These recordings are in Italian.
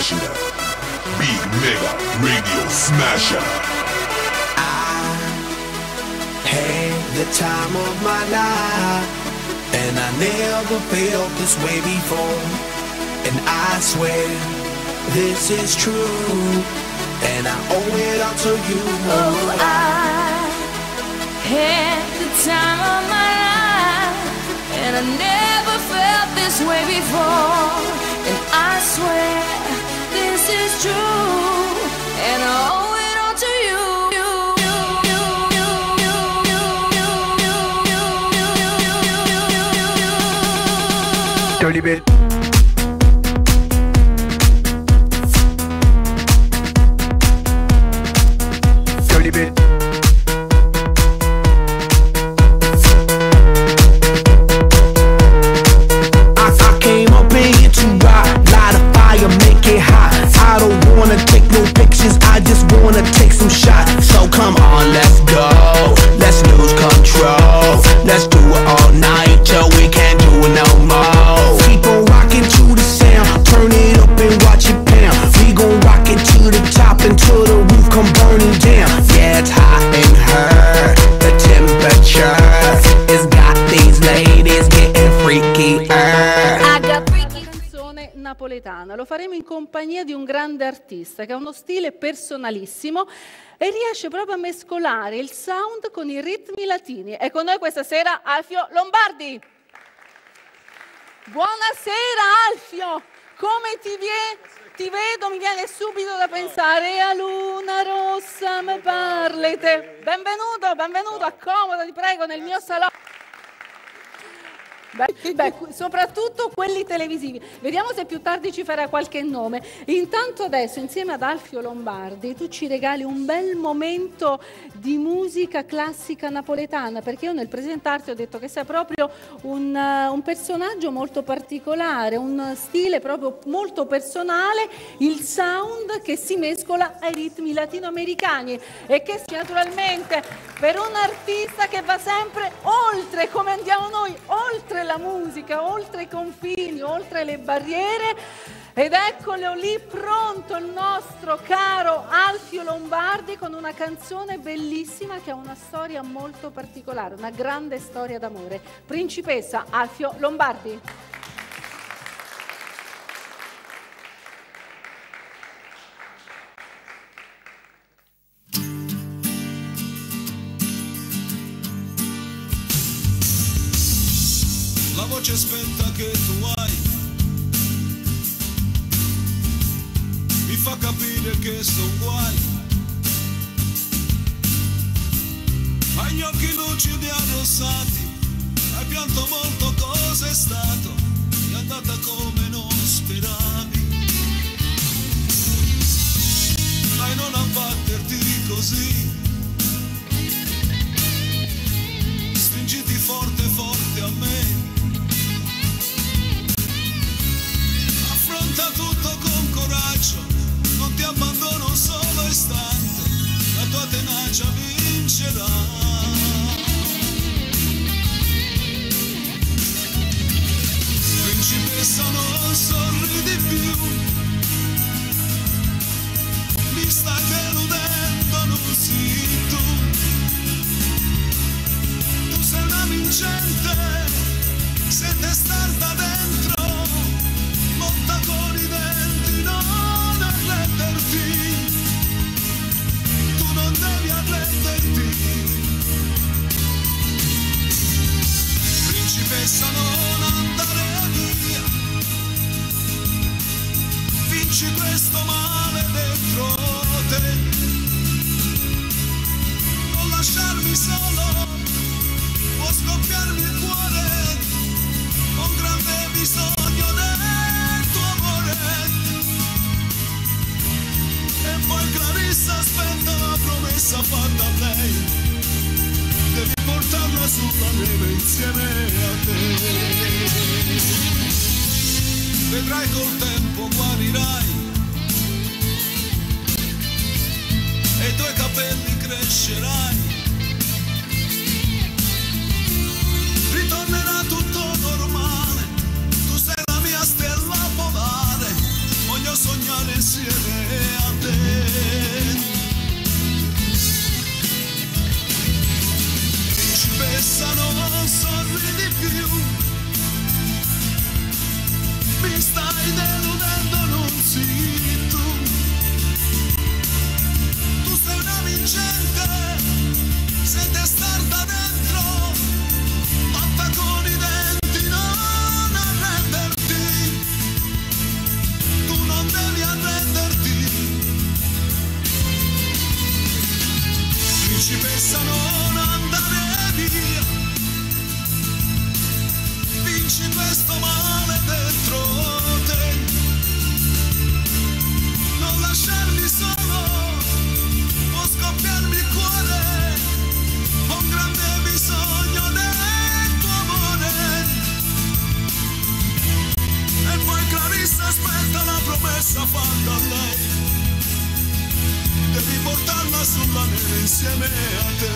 International Big Mega Radio Smasher. I had the time of my life, and I never felt this way before. And I swear this is true, and I owe it all to you. Oh, I had the time of my life, and I never felt this way before. And I swear this is true, and I owe it all to you. Dirty bit. Dirty bit. I came up in here to ride, light a fire, make it hot. I don't wanna take no pictures, I just wanna take some shots. So come on, let's go, let's lose control. Let's do it all night till we can't do it no more. Keep on rocking to the sound, turn it up and watch it pound. We gon' rock it to the top until the roof come burning down. Yeah, it's hot in her, the temperature has got these ladies getting freaky. Canzone napoletana, lo faremo in compagnia di un grande artista che ha uno stile personalissimo e riesce proprio a mescolare il sound con i ritmi latini. E con noi questa sera Alfio Lombardi. Buonasera Alfio, come ti vedo? Mi viene subito da pensare a Luna Rossa me parlete. Benvenuto, accomodati prego nel mio salotto. Beh, soprattutto quelli televisivi. Vediamo se più tardi ci farà qualche nome. Intanto adesso insieme ad Alfio Lombardi tu ci regali un bel momento di musica classica napoletana, perché io nel presentarti ho detto che sei proprio un personaggio molto particolare, un stile proprio molto personale, il sound che si mescola ai ritmi latinoamericani e che naturalmente per un artista che va sempre oltre, come andiamo noi, oltre la musica, oltre i confini, oltre le barriere. Ed eccolo lì pronto il nostro caro Alfio Lombardi con una canzone bellissima che ha una storia molto particolare, una grande storia d'amore. Principessa Alfio Lombardi. La voce spenta che tu hai mi fa capire che son guai. Hai gli occhi lucidi arrossati, hai pianto molto, cosa è stato? È andata come non speravi. Dai, non abbatterti così, stringiti forte forte a me. Affronta tutto con coraggio, non ti abbandono un solo istante, la tua tenacia vincerà. Principessa, non sorridi più, mi stai deludendo, non sei tu. Tu sei una vincente, sei testarda dentro, monta con i denti, non arrenderti, tu non devi arrenderti. Principessa, non andare via, vinci questo male dentro te, non lasciarmi solo, può scoppiarmi il cuore, ho un grande bisogno del tuo amore. E poi Clarissa aspetta la promessa fatta a lei, devi portarla sulla neve insieme a te. Vedrai col tempo guarirai e i tuoi capelli crescerai, ritornerà tutto normale, tu sei la mia stella polare, voglio sognare vinci questo male dentro te, non lasciarmi solo, può scoppiarmi il cuore, ho un grande bisogno del tuo amore. E poi Clarissa aspetta la promessa fatta a lei, devi portarla sulla neve insieme a te.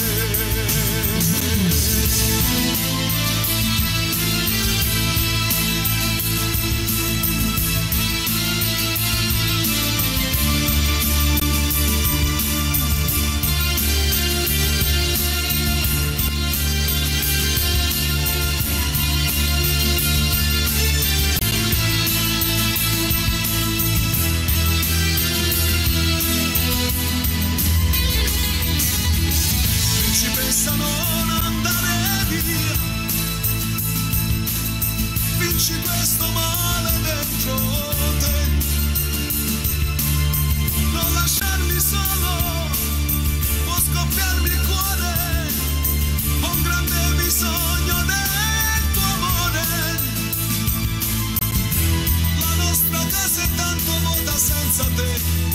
Principessa, non andare via, vinci questo male dentro te, non lasciarmi solo, può scoppiarmi il cuore, ho un grande bisogno del tuo amore. La nostra casa è tanto vuota senza te,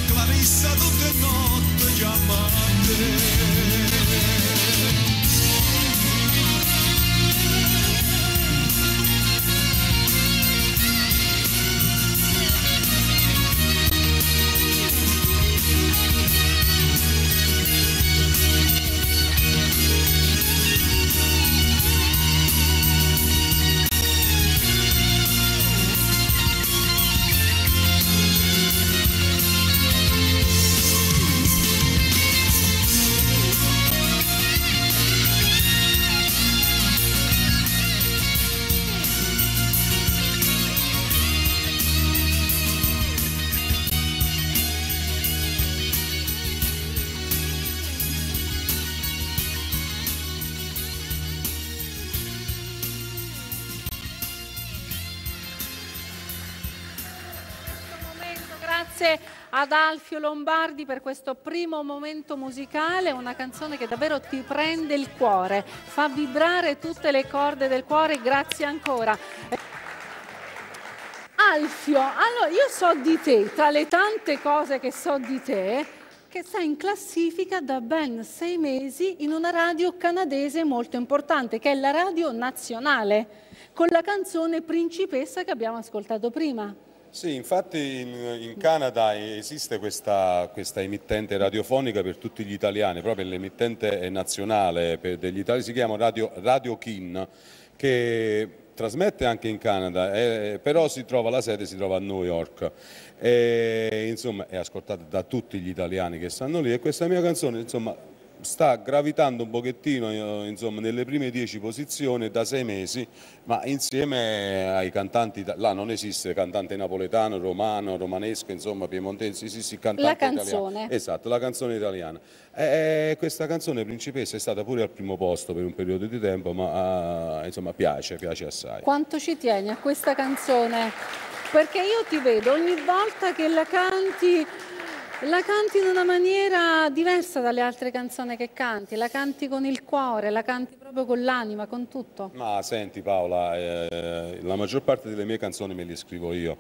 Clarissa tutte notte chiama a te. Grazie ad Alfio Lombardi per questo primo momento musicale, una canzone che davvero ti prende il cuore, fa vibrare tutte le corde del cuore. Grazie ancora. Alfio, allora io so di te, tra le tante cose che so di te, che sei in classifica da ben 6 mesi in una radio canadese molto importante, che è la Radio Nazionale, con la canzone Principessa che abbiamo ascoltato prima. Sì, infatti in Canada esiste questa emittente radiofonica per tutti gli italiani, proprio l'emittente nazionale degli italiani, si chiama Radio Kin, che trasmette anche in Canada, però la sede si trova a New York. Insomma, è ascoltata da tutti gli italiani che stanno lì, e questa mia canzone, insomma, sta gravitando un pochettino, insomma, nelle prime 10 posizioni da 6 mesi, ma insieme ai cantanti, là non esiste cantante napoletano, romano, romanesco, insomma, piemontese, sì, cantante la canzone. Italiano. Esatto, la canzone italiana. Questa canzone Principessa è stata pure al primo posto per un periodo di tempo, ma insomma piace assai. Quanto ci tieni a questa canzone? Perché io ti vedo ogni volta che la canti in una maniera diversa dalle altre canzoni che canti, la canti con il cuore, la canti proprio con l'anima, con tutto. Ma senti Paola, la maggior parte delle mie canzoni me le scrivo io,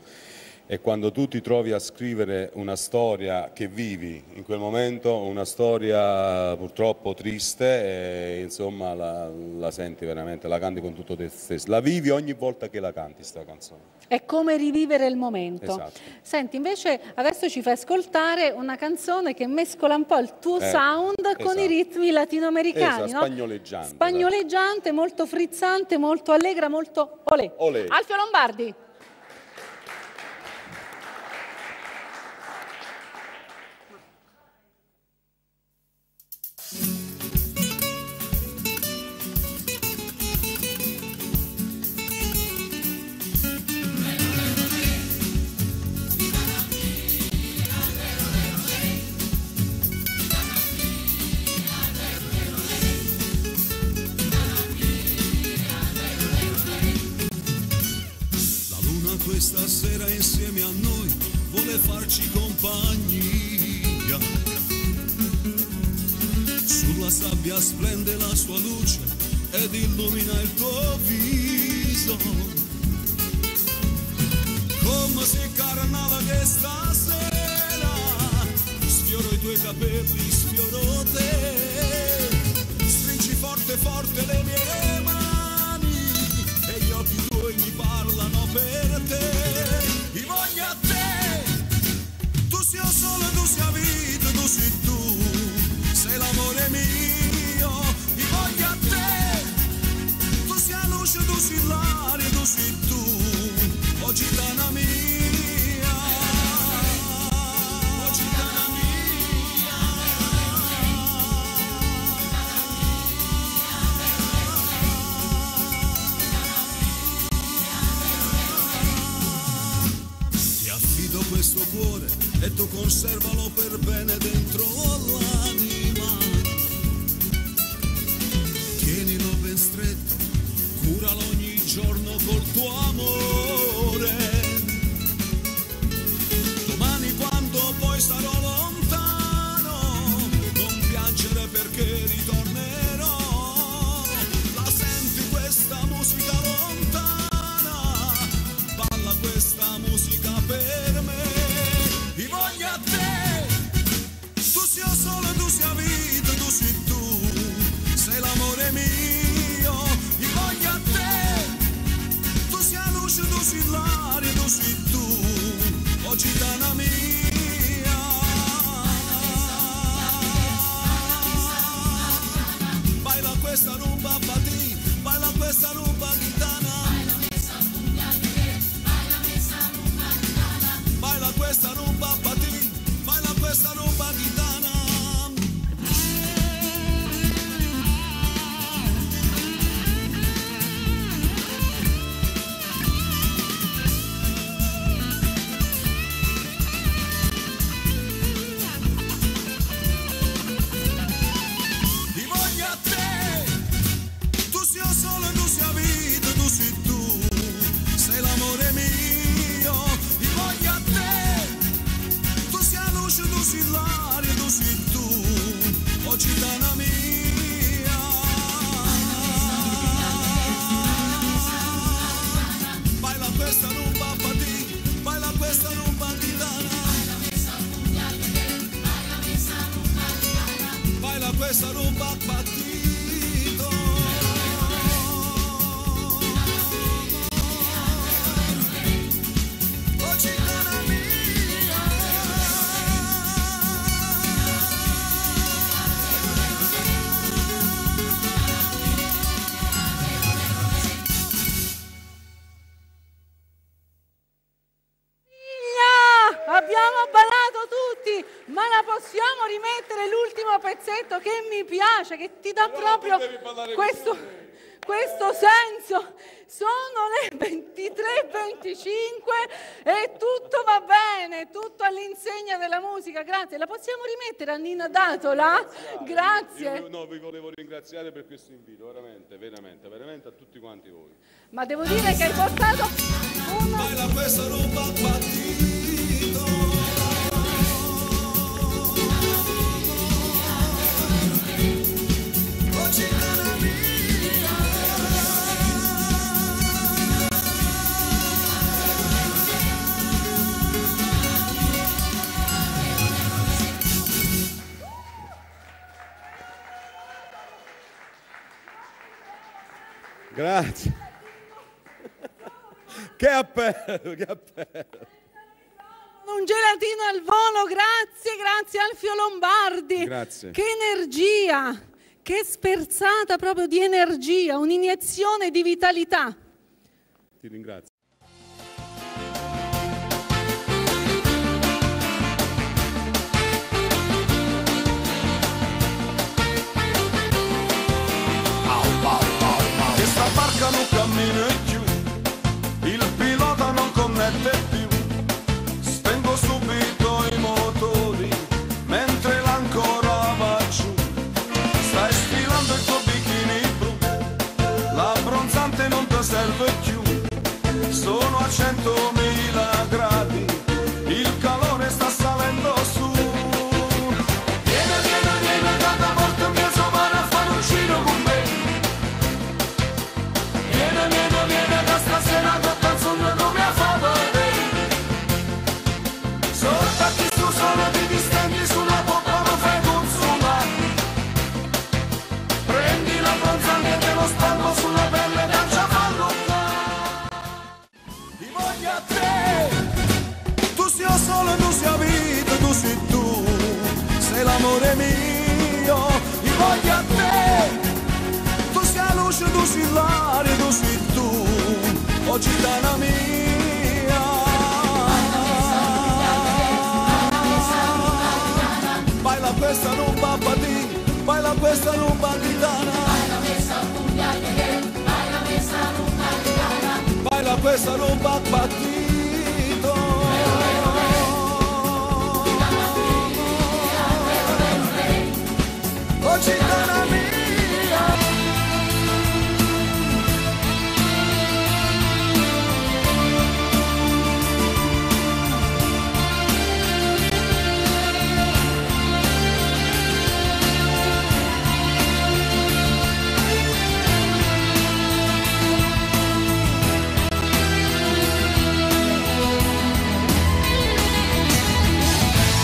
e quando tu ti trovi a scrivere una storia che vivi in quel momento, una storia purtroppo triste, insomma la senti veramente, la canti con tutto te stesso, la vivi ogni volta che la canti sta canzone. È come rivivere il momento. Esatto. Senti, invece adesso ci fai ascoltare una canzone che mescola un po' il tuo sound con i ritmi latinoamericani, no? Spagnoleggiante. Spagnoleggiante, molto frizzante, molto allegra, molto olè. Olè. Alfio Lombardi. Questa sera insieme a noi vuole farci compagnia. Sulla sabbia splende la sua luce ed illumina il tuo viso, come se carnale che stasera sfioro i tuoi capelli, sfioro te, stringi forte forte le mie mani e gli occhi tuoi mi parlano per te. Io voglio a te, tu sia solo, tu sia vita, tu sei tu, sei l'amore mio. Io voglio a te, tu sia luce, tu sei l'aria, tu sei tu, oh gitana mia, oh gitana mia. Ti affido questo cuore e tu conservalo per bene dentro l'anima. Tienilo ben stretto, curalo ogni giorno col tuo amore. Domani quando poi sarò lontano, non piangere perché ritornerò. La senti questa musica lontana, balla questa musica per me. Io voglio a te, tu sia solo, tu sia vita, tu sei tu, sei l'amore mio. Io voglio a te, tu sia luce, tu sei l'aria, tu sei tu, oh gitana mia. Baila questa rumba batì, baila questa rumba gitana. Baila questa rumba batì, baila questa rumba gitana. Io voglio a te, tu sia solo, tu sia vita, tu sei tu, sei l'amore mio. Io voglio a te, tu sia luce, tu sei l'aria, tu sei tu, oh gitana mia. Baila questa rumba batì, baila questa rumba gitana. Baila questa rumba battito. Oh gitana mia. Abbiamo ballato tutti, ma la possiamo rimettere l'ultimo pezzetto che mi piace, che ti dà proprio questo senso. Sono le 23:25 e tutto va bene, tutto all'insegna della musica. Grazie. La possiamo rimettere a Nina Datola? Grazie. Io, vi volevo ringraziare per questo invito, veramente a tutti quanti voi. Ma devo dire che hai portato uno... Baila questa rumba battito. Oh gitana mia. Grazie. Che appello, che appello. Un gelatino al volo, grazie Alfio Lombardi. Grazie. Che energia, che sperzata proprio di energia, un'iniezione di vitalità. Ti ringrazio. Questa barca non cammina più, il pilota non connette più, spengo subito i motori mentre l'ancora va giù. Stai sfilando il tuo bikini blu, l'abbronzante non ti serve più, sono a 100.000 gradi, il calore sta salendo su. Vieni, tanta volta mi insomma a fare un giro con me. viene da stasera tutta il sonno come a favore. Sotto a chi tu solo ti distendi sulla poppa lo fai consumare. Prendi la bronzante e te lo spalmo sulla pelle e lancia fallo qua. Ti voglio a te, tu sia solo, tu sia vita, tu sei tu, sei l'amore mio. Ti voglio a te, tu sia luce, tu sei l'aria, tu sei tu, oh gitana mia. Baila questa rumba patì, baila questa rumba gitana. Baila questa rumba patito. Oh gitana mia.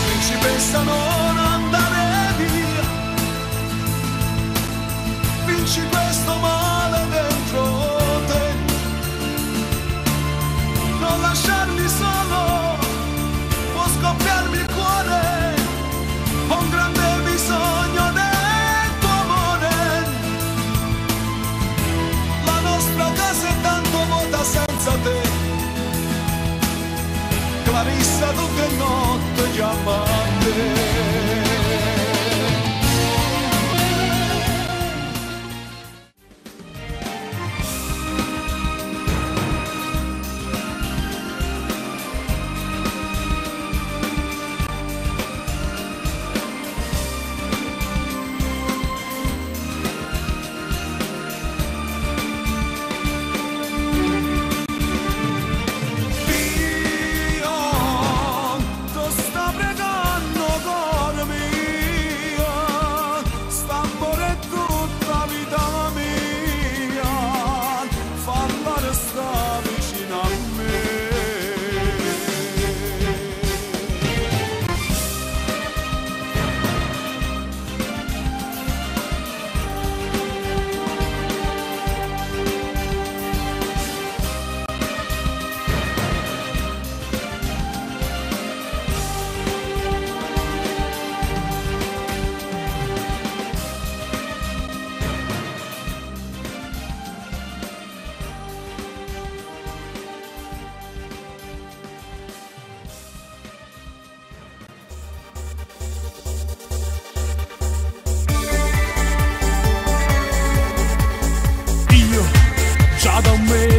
Principessa non andare via, vinci questo male dentro te, non lasciarmi solo, può scoppiarmi il cuore, ho un grande bisogno del tuo amore, la nostra casa è tanto vuota senza te, Clarissa tu che notte chiamate.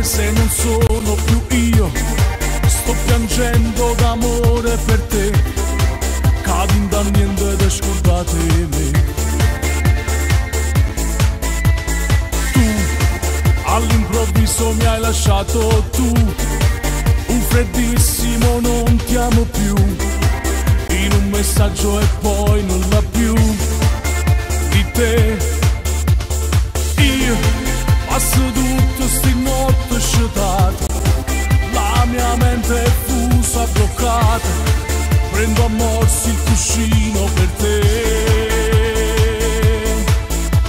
Se non sono più io, sto piangendo d'amore per te, cadi da niente ed scordate me. Tu all'improvviso mi hai lasciato, tu un freddissimo non ti amo più, in un messaggio e poi nulla più di te. Io passo tutto sti notte scetate, la mia mente è fusa, bloccata, prendo a morsi il cuscino per te.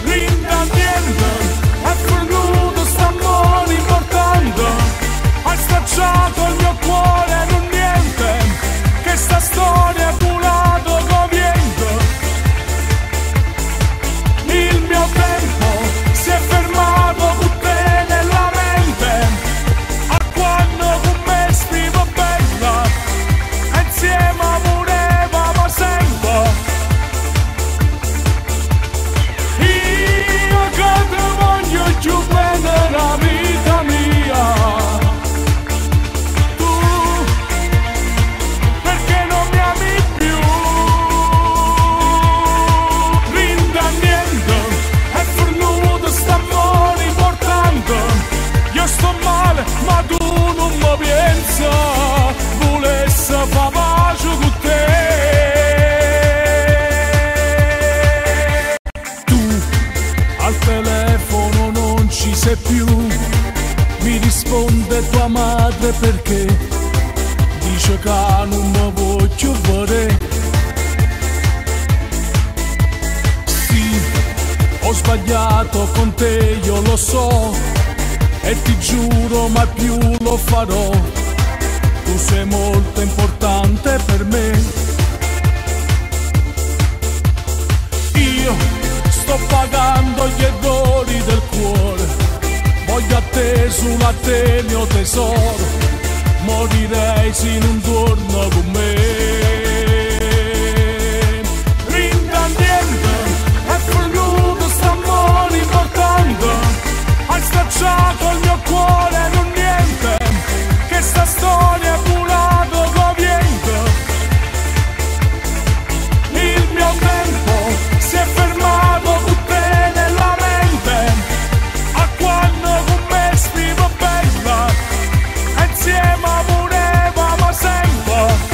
Ringraziando, è venuto st'amore importante, hai scacciato il mio cuore, non niente, che sta storia è volato correndo. Il mio tempo si è fermato con te nella mente, a quando con me scrivo bella, insieme volevamo sempre. Io che ti voglio più bene la vita mia, tu perché non mi ami più. Rinda niente, è venuto st'amore importante, io sto male ma tu non mi pensa, volessi fa pace con te. Tu al telefono non ci sei più, mi risponde tua madre perché dice che non mi voglio vedere. Sì, ho sbagliato con te, io lo so, e ti giuro mai più lo farò. Tu sei molto importante per me. Io sto pagando gli errori del cuore, voglio a te sulla te mio tesoro, morirei se non torno con me. Rintandiente è venuto st'amore importante, hai scacciato il mio cuore non niente, che sta storia è volato coviente. Il mio tempo si è fermato con te nella mente, a quando con me stivo bella, insieme volevamo sempre.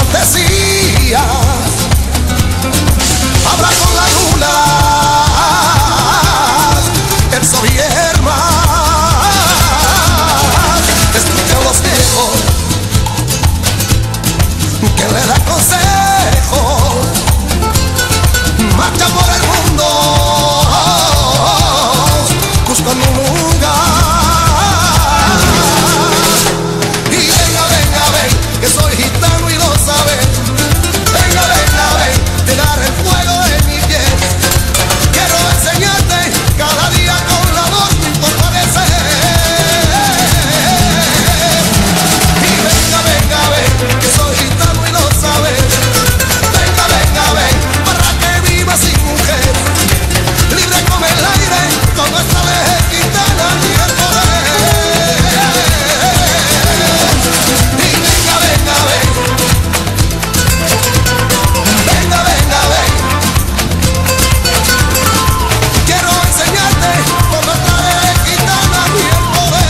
fantasía. Habla con la luna, el sol y el mar. Escucha los viejos que le da consejo. Marcha por el mundo buscando un lugar. Y venga, venga, ven, que soy gitano y lo sabes. Venga, venga, ven, te daré el fuego de mi piel. Quiero enseñarte cada día con la voz mi fortalecer. Y venga, venga, ven, que soy gitano y lo sabes. Venga, venga, ven, para que viva sin mujer. Libre como el aire, con nuestra vejez gitana y el poder. Y venga, venga, ven. Venga, venga, ven. Quiero enseñarte con nuestra vejez gitana y el poder.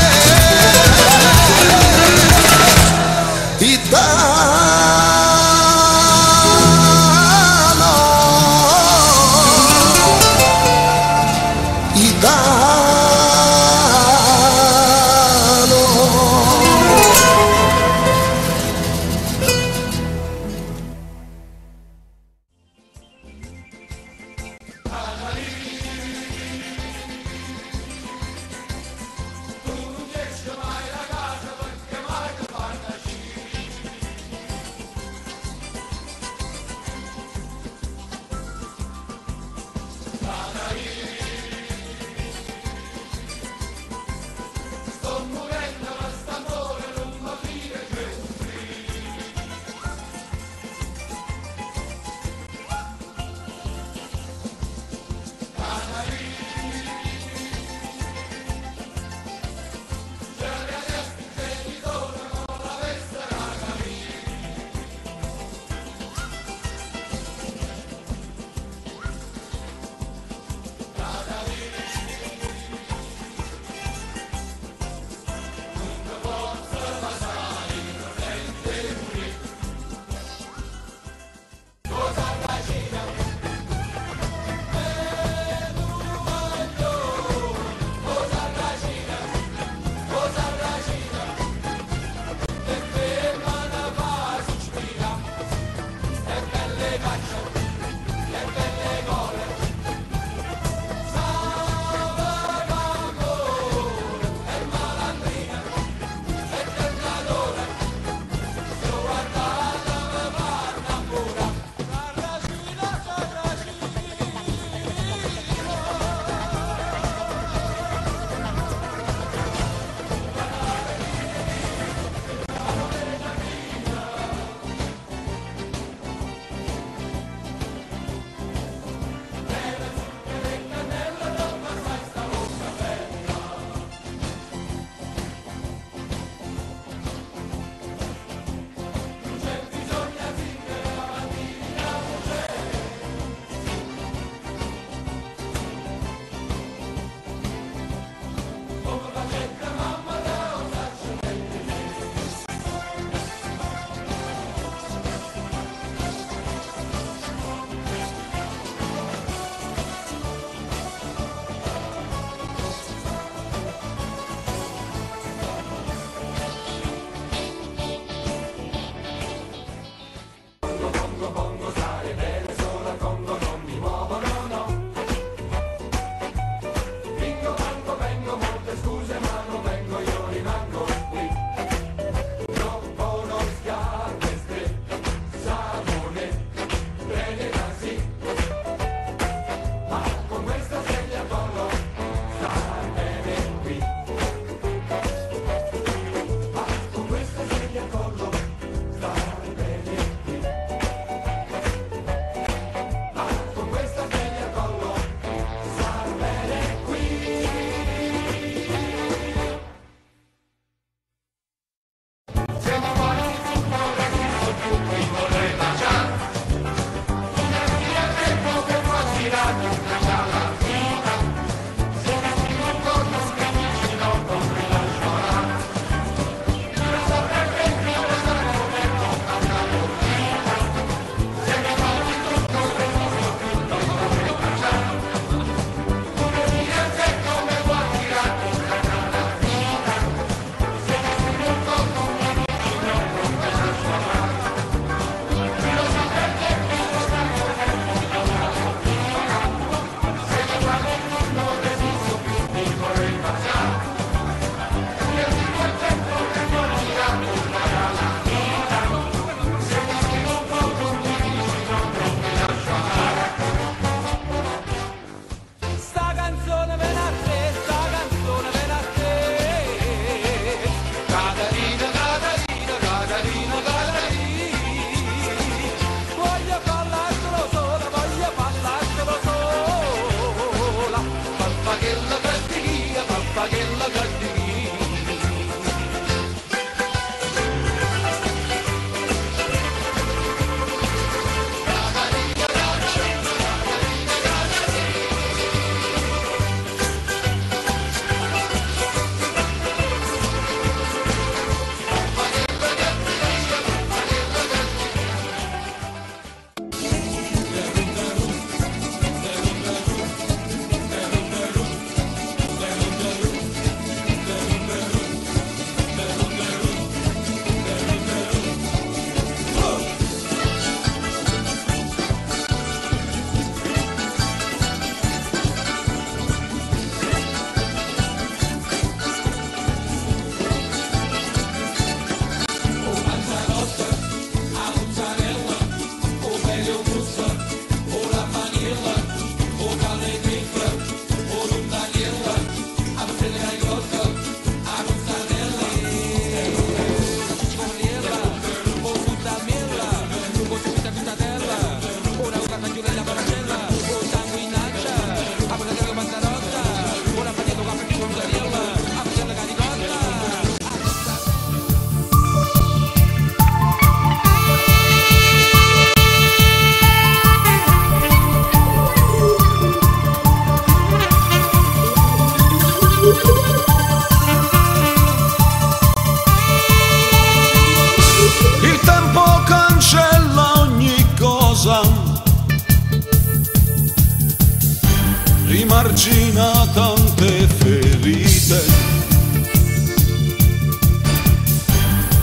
margina tante ferite.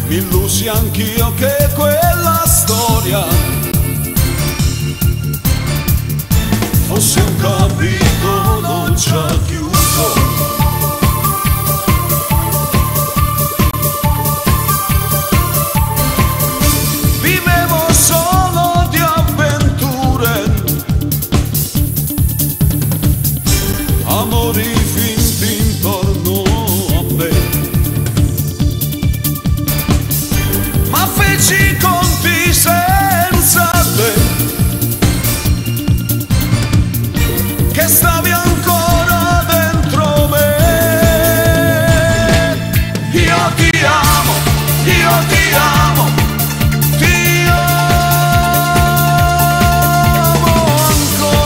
Mi illusi anch'io che quella storia fosse un capitolo già chiuso. Vivevo solo di avventure, amori finti intorno a me, ma feci i conti senza te, che stavi ancora dentro me. Io ti amo, io ti amo, ti amo ancora.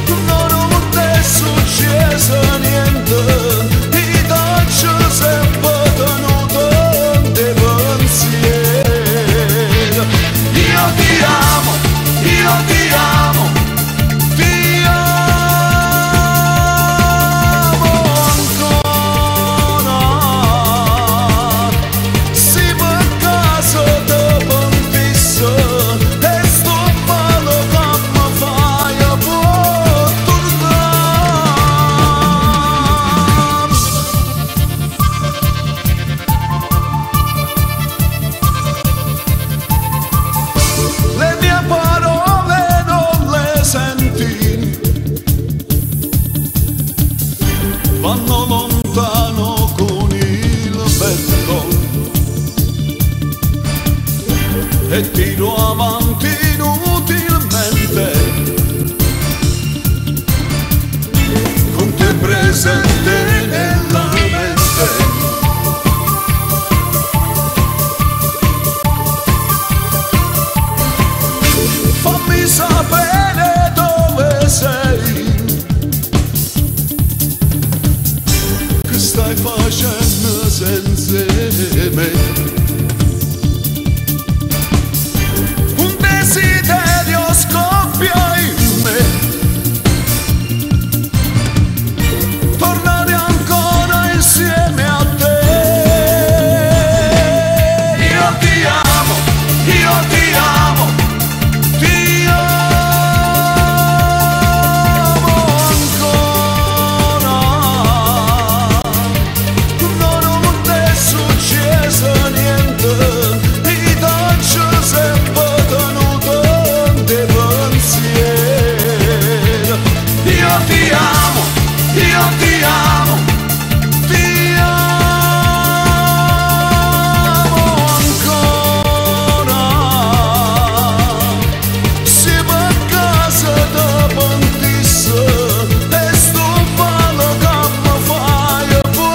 Non è successo niente, ti faccio sempre tenuto di pensiero. Io ti amo, io ti amo, ti amo ancora. Si per caso te pentisse e sto male che mi fai a può tornare. Le mie parole non le senti, vanno lontano con il vento e tiro avanti inutilmente, con te presente nella mente. Fammi sapere dove sei, che stai facendo senza me. Un desiderio scoppia in me, tornare ancora insieme a te. Io ti amo, io ti amo, ti amo ancora. Non è successo niente, ti faccio sempre tenuto di pensiero. Io ti amo, io ti amo, ti amo ancora. Si per caso te pentisse e sto male che mi fai può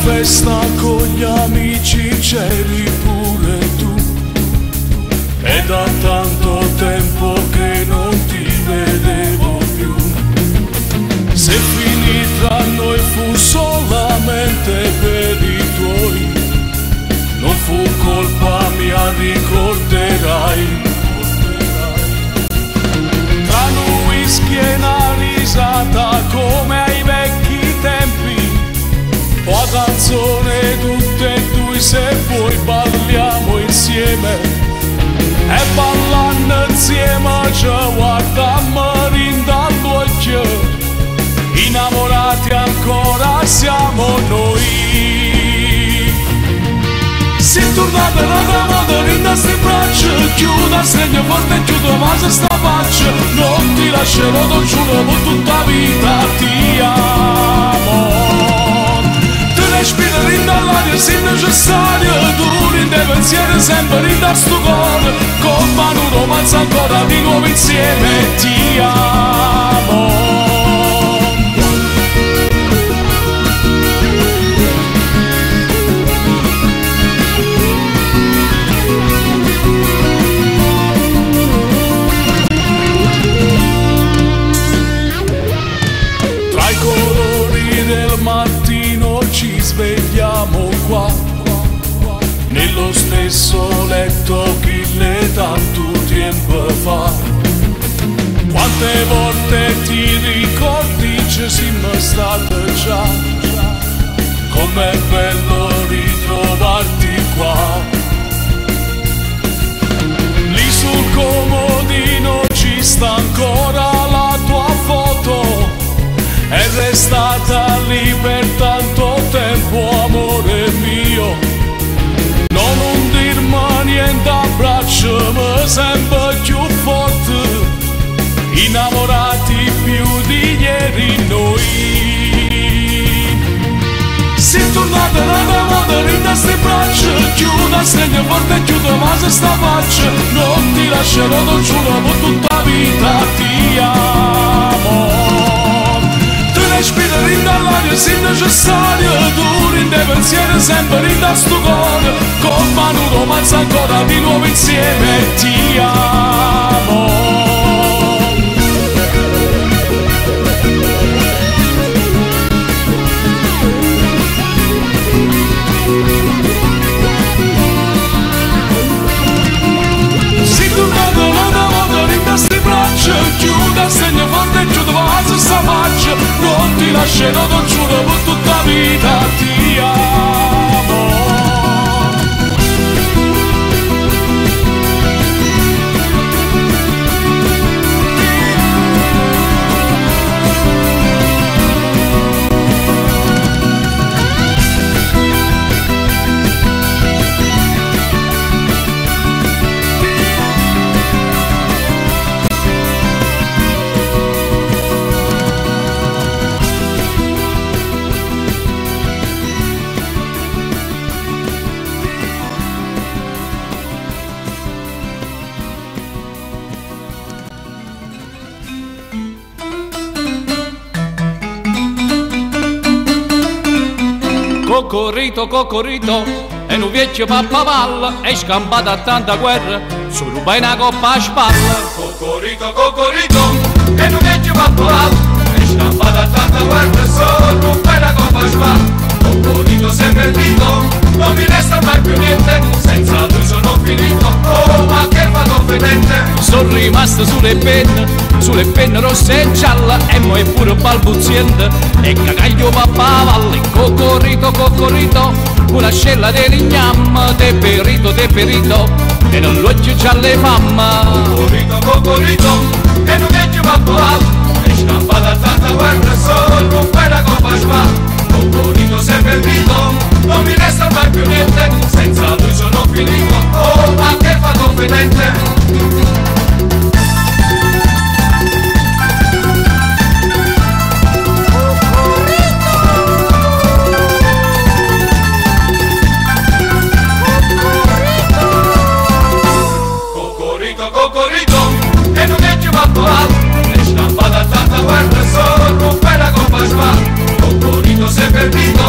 festa con gli amici c'eri pure tu, e da tanto tempo che non ti vedevo più. Se finì tra noi fu solamente per i tuoi, non fu colpa mia, ricorderai. Tra un whisky e una risata come ai vecchi tempi, o canzone innamorati ancora siamo noi. Si tornate la moda in nostre braccia, chiuda segno forte e chiudo ma se sta faccia, non ti lascerò, non giuro per tutta vita ti amo. Ti respiro in dall'aria se necessario, tu in dei pensieri sempre in da sto cuore, con mano romanza ancora di nuovo insieme ti amo. Svegliamo qua, nello stesso letto che le tanto tempo fa. Quante volte ti ricordi ci siamo stati già, com'è bello ritrovarti qua. Lì sul comodino ci sta ancora la tua foto, è restata lì per tanto tempo, amore mio. Non dirmi niente, abbracciami sempre più forte, innamorati più di ieri noi. Si tornate la moda in nostre braccia, chiuda segno forte e chiudo ma se sta faccia, non ti lascerò, non giuro per tutta vita ti amo. Respiro in dall'aria se necessario, tu in dei pensieri sempre in da sto cuore, con mano romanza ancora di nuovo insieme ti amo. Si tornate la moda in nostre braccia, chiuda segno forte e chiudo ma se sta faccia, non ti lascerò, non giuro per tutta vita ti amo. Coccorrito, coccorrito, e un vecchio pappavallo è scampato a tanta guerra, su ruba una coppa a spalla. Coccorrito, coccorrito, e un vecchio pappavallo è scampato a tanta guerra, su ruba una coppa a spalla. Coccorrito sempre perdito, non mi resta mai più niente, senza lui sono finito, oh ma che vado fedente. Sono rimasto sulle penne rosse e gialle, e mo è pure balbuziente, e cagaglio pappavalli. Coccorrito, coccorrito, una scella di lignam, te perito, e non l'occhio c'ha le mamma. Coccorito, coccorito, e non vecchio pappavallo è scampato a tanta guerra, solo un bella coppa a spalla. Coccorito sempre perdito, non mi resta mai più niente, senza lui sono finito, oh ma che vado fedente. Coccorito, e non vecchio pappavallo è scampato a tanta guerra, solo un bella coppa a spalla. Coccorito sei perdito,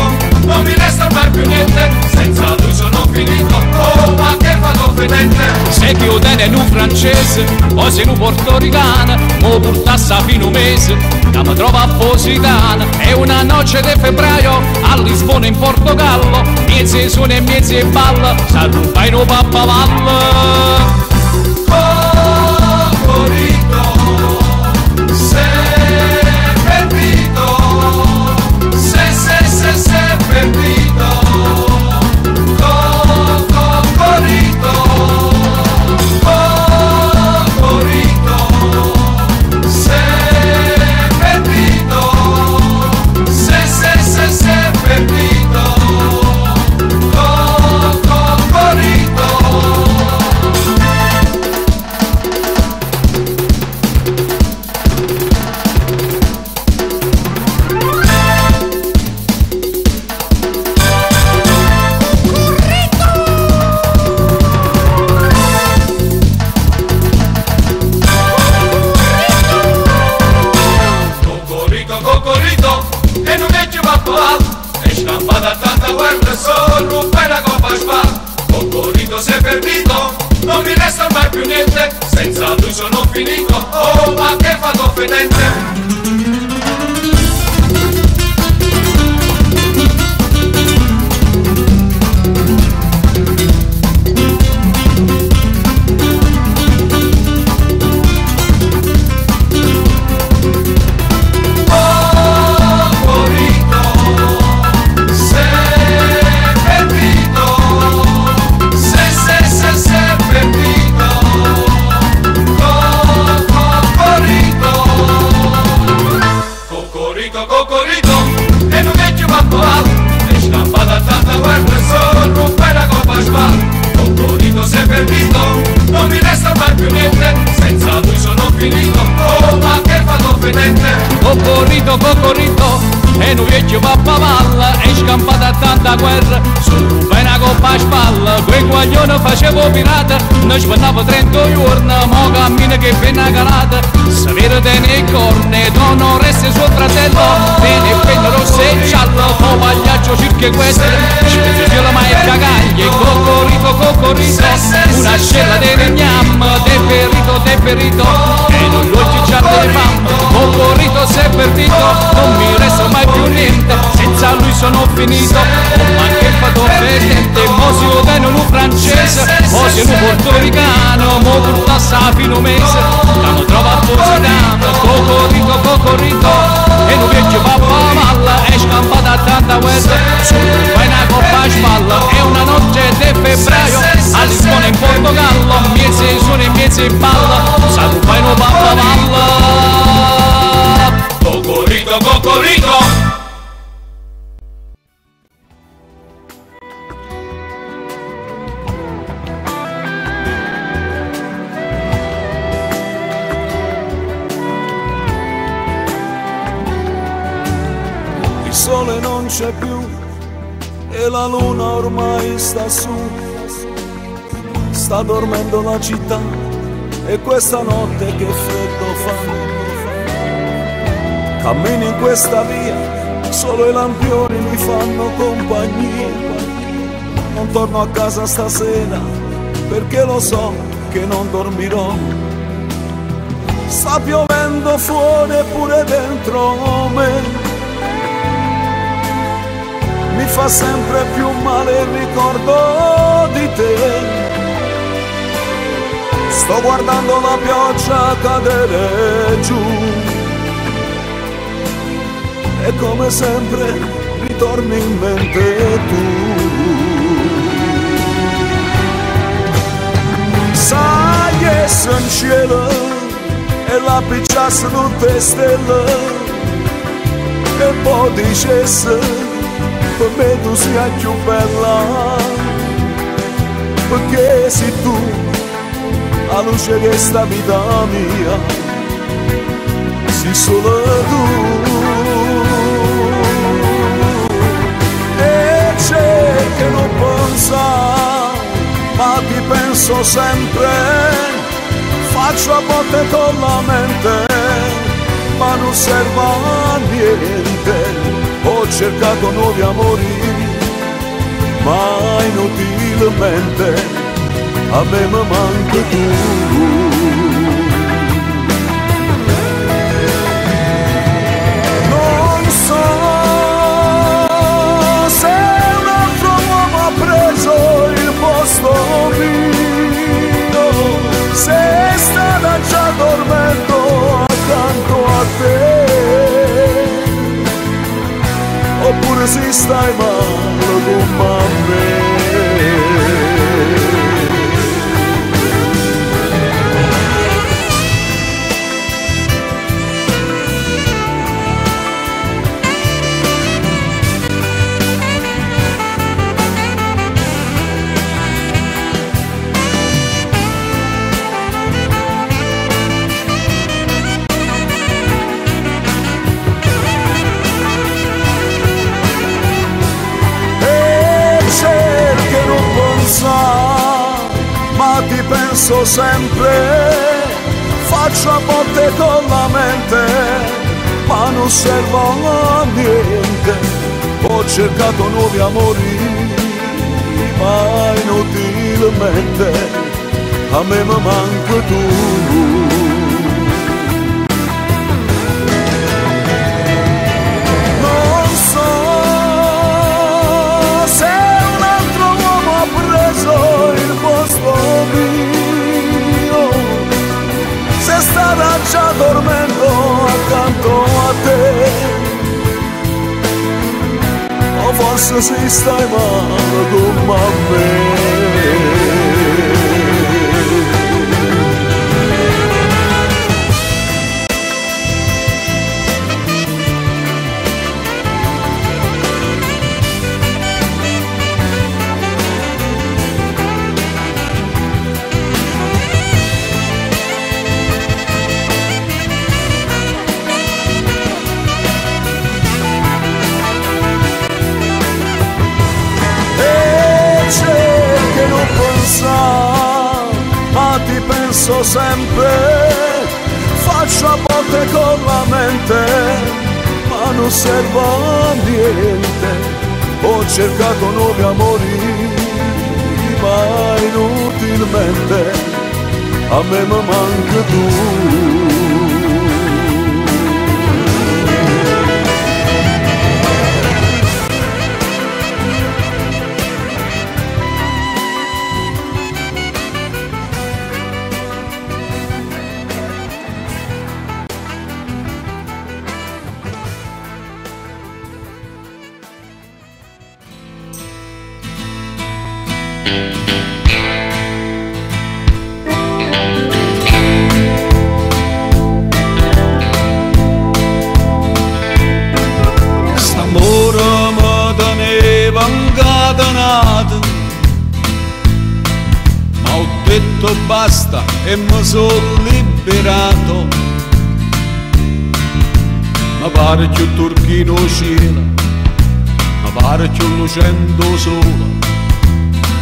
non mi resta mai più niente, senza lui sono finito, oh ma che vado fedente. Se chiudere in un francese o se in un portoricano, mo portassa fino un mese, che mi trova a Positano. È una noce di febbraio a Lisbona in Portogallo, miezzi suoni e miezzi e balla, s'arruba in un pappavallo. Coccorito, sei perdito, sei perdito, Coccorito, Coccorito, sei perdito, finito, oh ma che fatto fedente. Non mi resta mai più niente, senza lui sono finito, oh ma che fatto fedente. Coccorito, e un vecchio pappavalla, e scampata a tanta guerra, su una coppa a spalla, quei guaglioni facevo pirata, ne spennavo 30 giorni, mo cammina che penna calata, se vede nei corni, non resta suo fratello, bene penna rossa e giallo, mo pagliaccio circa questo, spezzo mai cagaglie, coccorito, una scella di regnam, de perito, e non lo ci c'ha di fam, coccorito se perdito, non mi resta mai più niente, senza lui sono finito, oh ma che fatto fedente, mo si vede un francese, mo si un portoricano, mo portassa a fino mese, stiamo trova a Positano, coccorito, e un vecchio pappavalla, è scampata a tanta guerra, su fai una coppa a spalla, è una notte di febbraio, a Lisbona in Portogallo, miezi sono in miezi in balla, sa tu fai una pappavalla. Coccorito. Il sole non c'è più e la luna ormai sta su, sta dormendo la città e questa notte che freddo fa. Cammino in questa via, solo i lampioni mi fanno compagnia. Non torno a casa stasera perché lo so che non dormirò. Sta piovendo fuori e pure dentro me. Mi fa sempre più male il ricordo di te. Sto guardando la pioggia cadere giù e come sempre ritorni in mente tu. Sai che sono in cielo e la picciasse tutte stelle e poi dicesse per me tu sei più bella, perché sei tu la luce di questa vita mia, sei solo tu. E c'è che non pensa, ma ti penso sempre, faccio a botte con la mente, ma non serve a niente. Ho cercato nuovi amori, ma inutilmente, a me mi manchi tu. Non so se un altro uomo ha preso il posto mio, se è stata già dormendo accanto a te, oppure se stai male come me. Ma ti penso sempre, faccio a botte con la mente, ma non serve a niente. Ho cercato nuovi amori, ma inutilmente, a me mi manchi tu. forse se stai male come a me. Ma ti penso sempre, faccio a botte con la mente, ma non serve a niente. Ho cercato nuovi amori, ma inutilmente, a me mi manca tu. Ma ho detto basta e mi sono liberato. Ma pare più turchino cielo, ma pare più lucendo sole,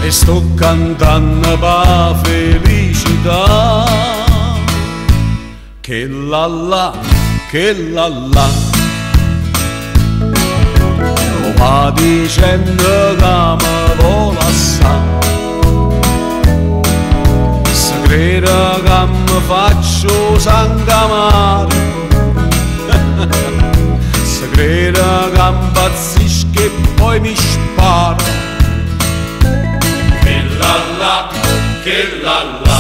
e sto cantando per felicità. Che la la, che la la, va dicendo che mi vuole assai. Se crede che mi faccio sangamare, se crede che impazzisco e poi mi sparo. Che la la, che la la,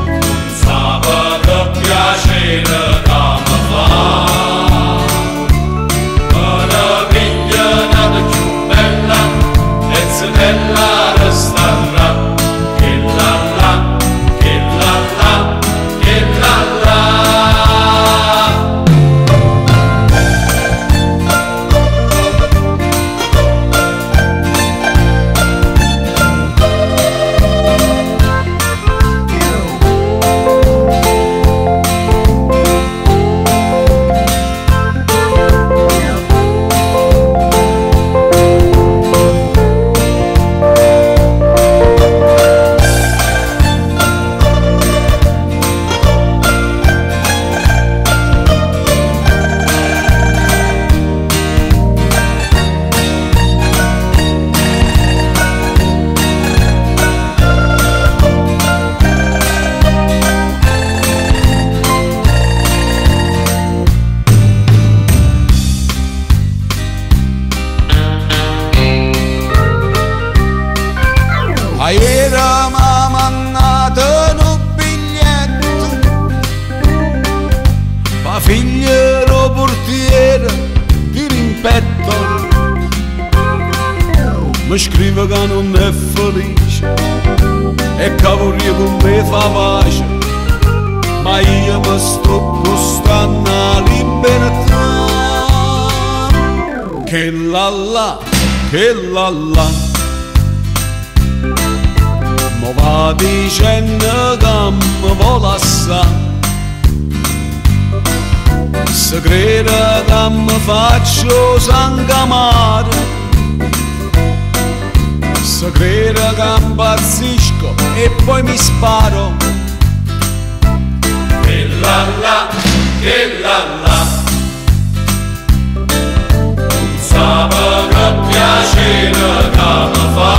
non sa che piacere che mi fa. Bella restarà, che la la, che la la, che la mi scrive che non è felice e che vorrei con me fa pace, ma io mi sto gustando la libertà. Che la la, che la la, mi va dicendo che mi vuole assai. Se crede che mi faccio sangamare, se crede che impazzisco e poi mi sparo. Che la la, che la la, non sa che piacere che mi fa.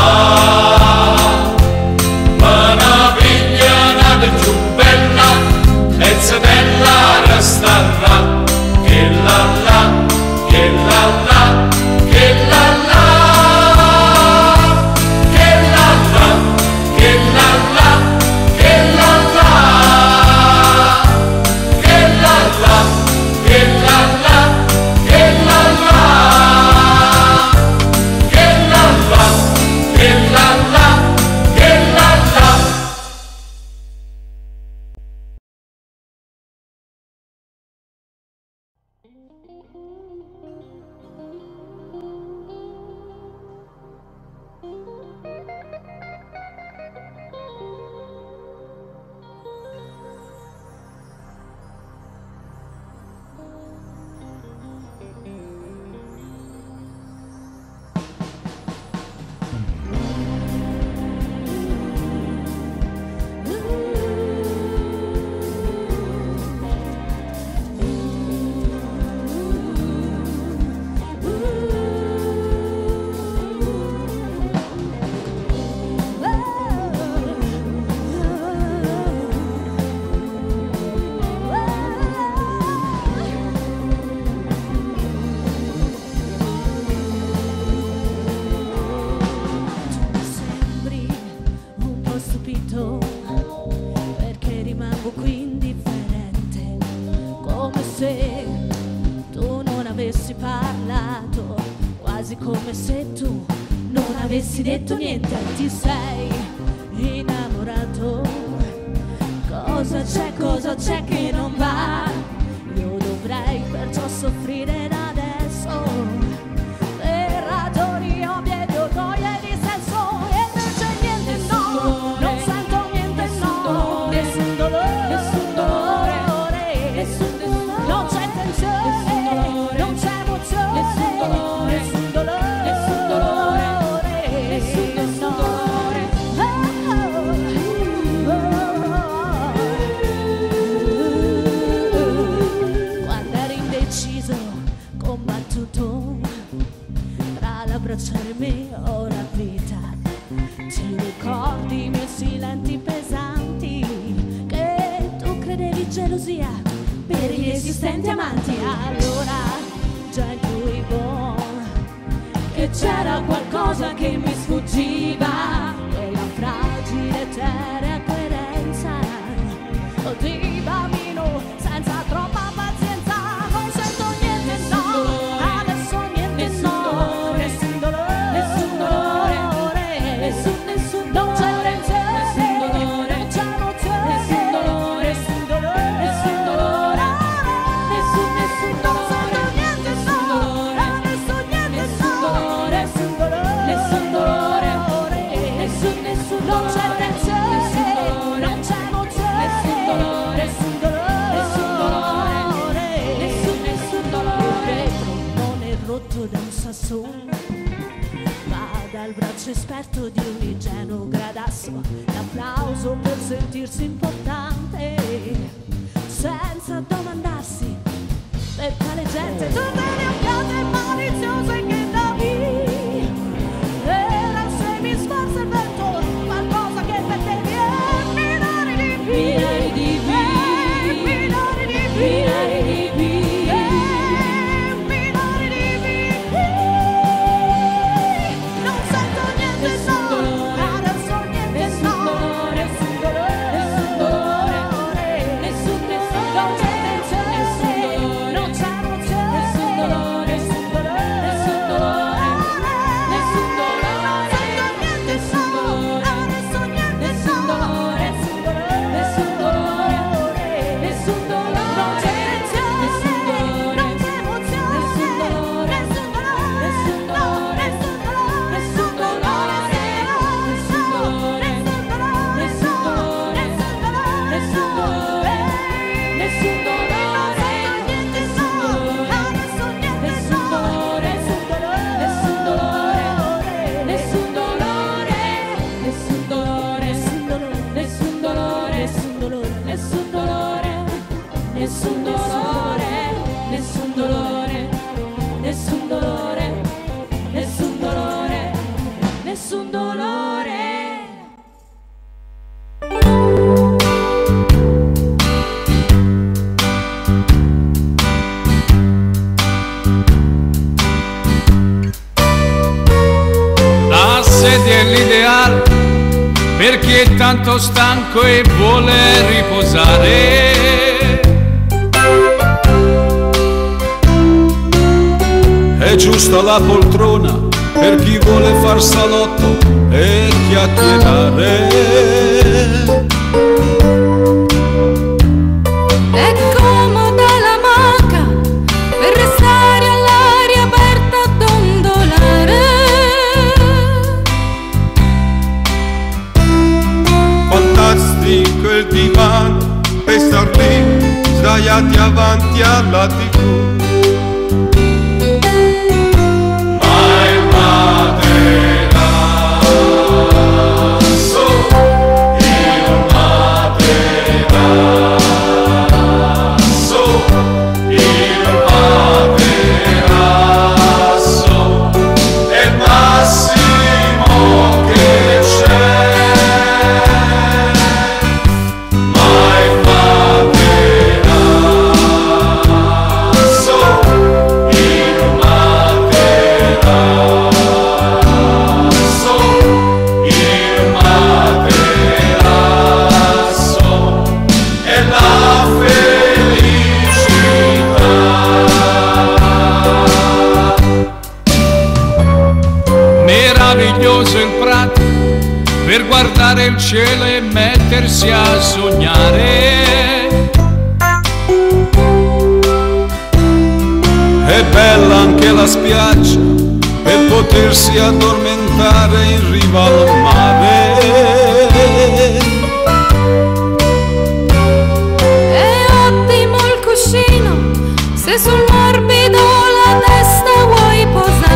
Ma una piglia di più bella e se bella resterà. Che la la, che la la, che la la, che la la, che la la, che la la, che la la, che la la, che la la. Come se tu non avessi detto niente, ti sei innamorato. Cosa c'è che non va? Io dovrei perciò soffrire da adesso per ragioni ovvie di orgoglio e di senso. E invece niente, no, non sento niente, no, nessun dolore, nessun dolore, nessun dolore, non c'è tensione, non c'è emozione, nessun dolore, nessun dolore, nessun dolore, nessun dolore. Quando eri indeciso, combattuto tra l'abbracciarmi o la vita, ti ricordi i miei silenti pesanti che tu credevi gelosia per gli esistenti amanti. Allora già intuivo che c'era qualcosa che mi sfuggiva, quella fragile eterea coerenza di bambino senza troppa pazienza. Non sento niente, no, adesso niente, no, nessun dolore, nessun dolore, nessun non c'è tensione, non c'è emozione, nessun dolore, nessun dolore, nessun dolore, nessun non sento niente, no, adesso niente, no, nessun dolore, nessun non c'è tensione, non c'è emozione, nessun dolore, nessun dolore, non è rotto da un sasso, ma dal braccio esperto di un ingenuo gradasso, l'applauso per sentirsi importante, senza domandarsi per quale gente. Tutte le occhiate maliziose che davi, era se mi sforza il vento, qualcosa che perdevi e minare di più, minare di più, minare di più, minare di più, minare di più. Non sento niente, no, adesso niente, no, nessun dolore, nessun non c'è tensione, non c'è emozione, nessun dolore, nessun dolore, nessun dolore, nessun dolore, non sento niente, no, adesso niente, nessun dolore, nessun dolore, nessun dolore, non c'è tensione, non c'è emozione, nessun dolore, nessun dolore, nessun dolore, nessun dolore, nessun dolore, nessun dolore, nessun dolore, nessun dolore, nessun dolore, non sento niente, no, adesso niente, nessun dolore, nessun dolore, nessun dolore, nessun dolore, nessun dolore, nessun dolore, nessun dolore, nessun dolore, nessun dolore, nessun dolore, nessun dolore, nessun dolore. La sedia è l'ideale per chi è tanto stanco e vuole riposare. È giusta la poltrona per chi vuole far salotto e chiacchierare. È comoda la maca per davanti alla TV. Per guardare il cielo e mettersi a sognare. È bella anche la spiaggia per potersi addormentare in riva al mare. È ottimo il cuscino se sul morbido la testa vuoi posare.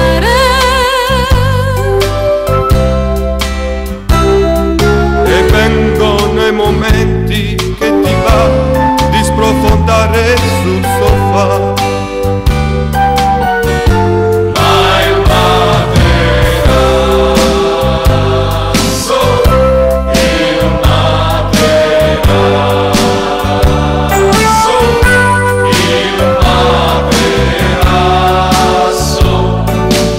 Vengono i momenti che ti va di sprofondare sul sofà. Ma il materasso, il materasso, il materasso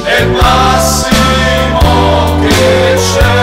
è il massimo che c'è.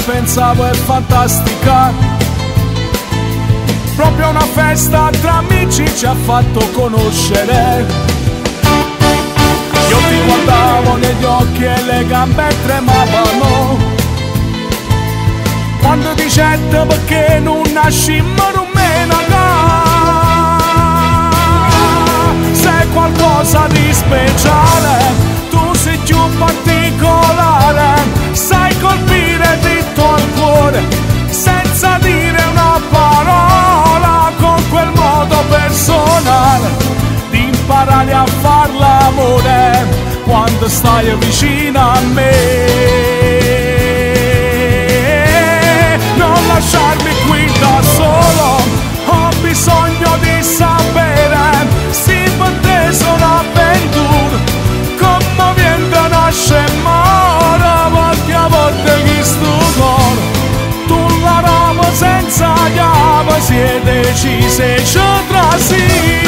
Pensavo è fantastica, proprio una festa tra amici ci ha fatto conoscere. Io ti guardavo negli occhi e le gambe tremavano quando dicette perché non nascimmo rummenaka. Sei qualcosa di speciale, tu sei più particolare, sai colpire tutto il cuore senza dire una parola, con quel modo personale di imparare a far l'amore quando stai vicino a me. Non lasciarmi qui da solo, ho bisogno di sapere se per te sono avventure, commovendo nasce e muore, perché a volte chi sto cuore tu la ramo senza chiave, si è deciso e ci trasì.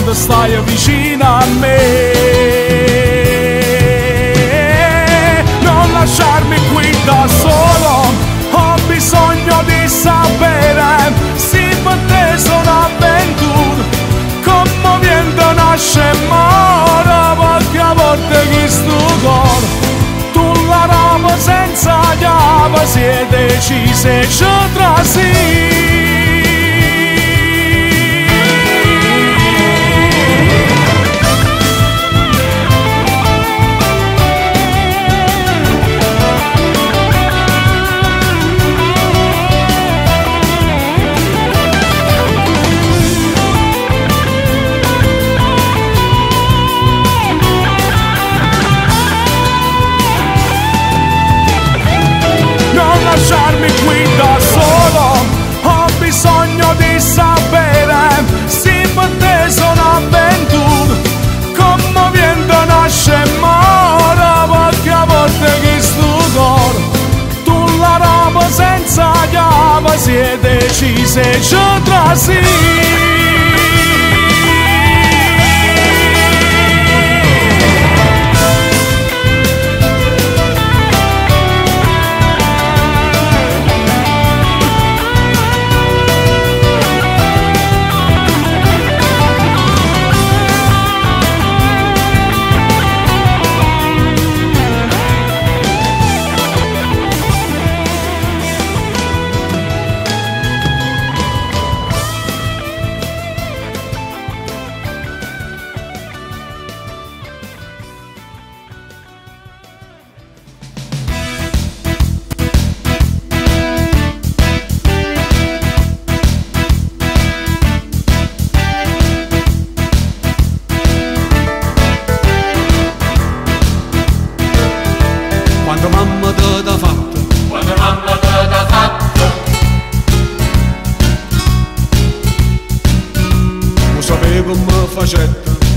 quando stai vicino a me. Non lasciarmi qui da solo, ho bisogno di sapere, sì per te sono avventura, commovendo nasce e muore, perché a volte chi sto cuore, tu la roba senza chiave, si è decisa e ci trasì. Lasciarmi qui da solo, ho bisogno di sapere, sì per te sono avventura, commovendo nasce e muore, perché a volte chi sto cuore, tu la roba senza chiave, si è decisa e ci trasì.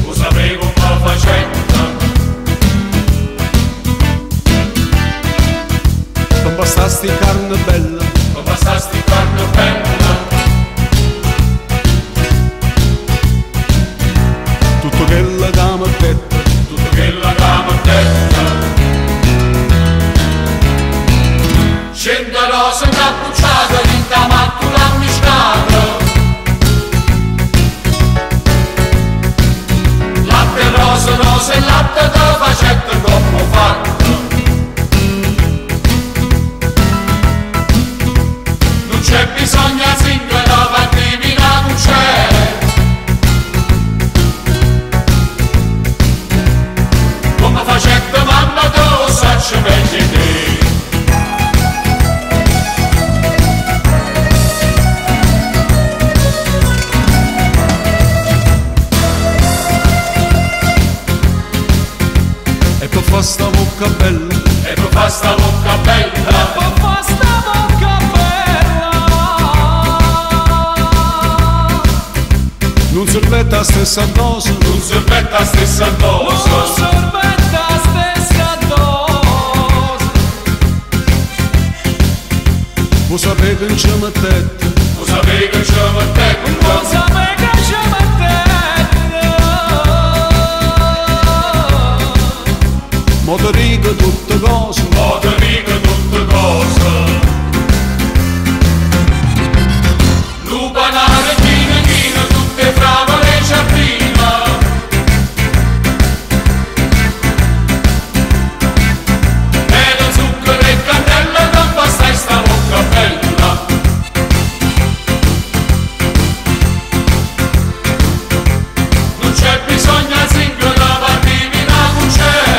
Lo sapevo ma facetta, non bastasti carne bella, non bastasti carne bella, tutto quella che mi ha detto, tutto quella che mi ha detto. 100 rose incappucciate, 20 mattule ammiscate, rose e latte da facetta come fatto. Non c'è bisogno a zingara per divinare, non c'è. Come facetta mamma tu sacci meglio te. fa sta bocca bella, e tu fa sta bocca bella, e tu fa sta bocca bella. Non sorbetta la stessa dose, non sorbetta la stessa dose, non sorbetta la stessa dose. Lo sapete che ci mettete, lo sapete che ci mettete, lo sapete che ci mettete. Mo te dico tutte cose, mo te dico tutte cose. Lupanare, china, tutte frave le giardina. Vedo zucchero e cannella, non basta sta bocca bella. Non c'è bisogno a zingara, va divina, non c'è.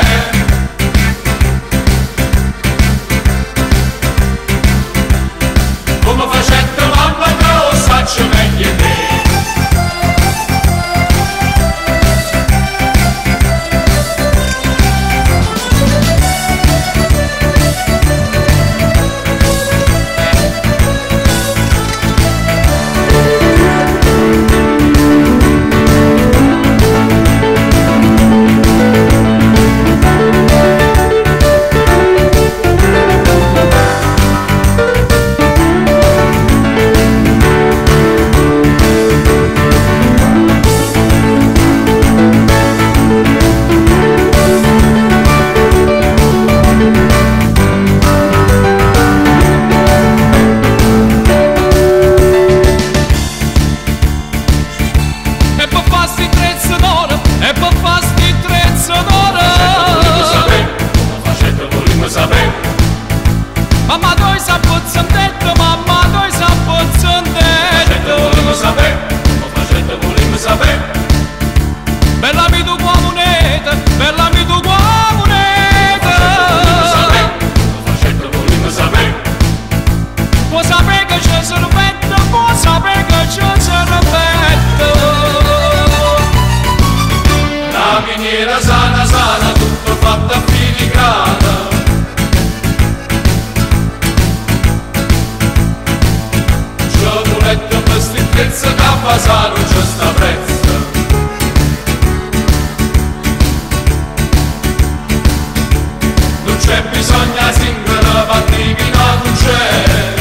passare un giusto prezzo. Non c'è bisogno singolo per divinare, non c'è.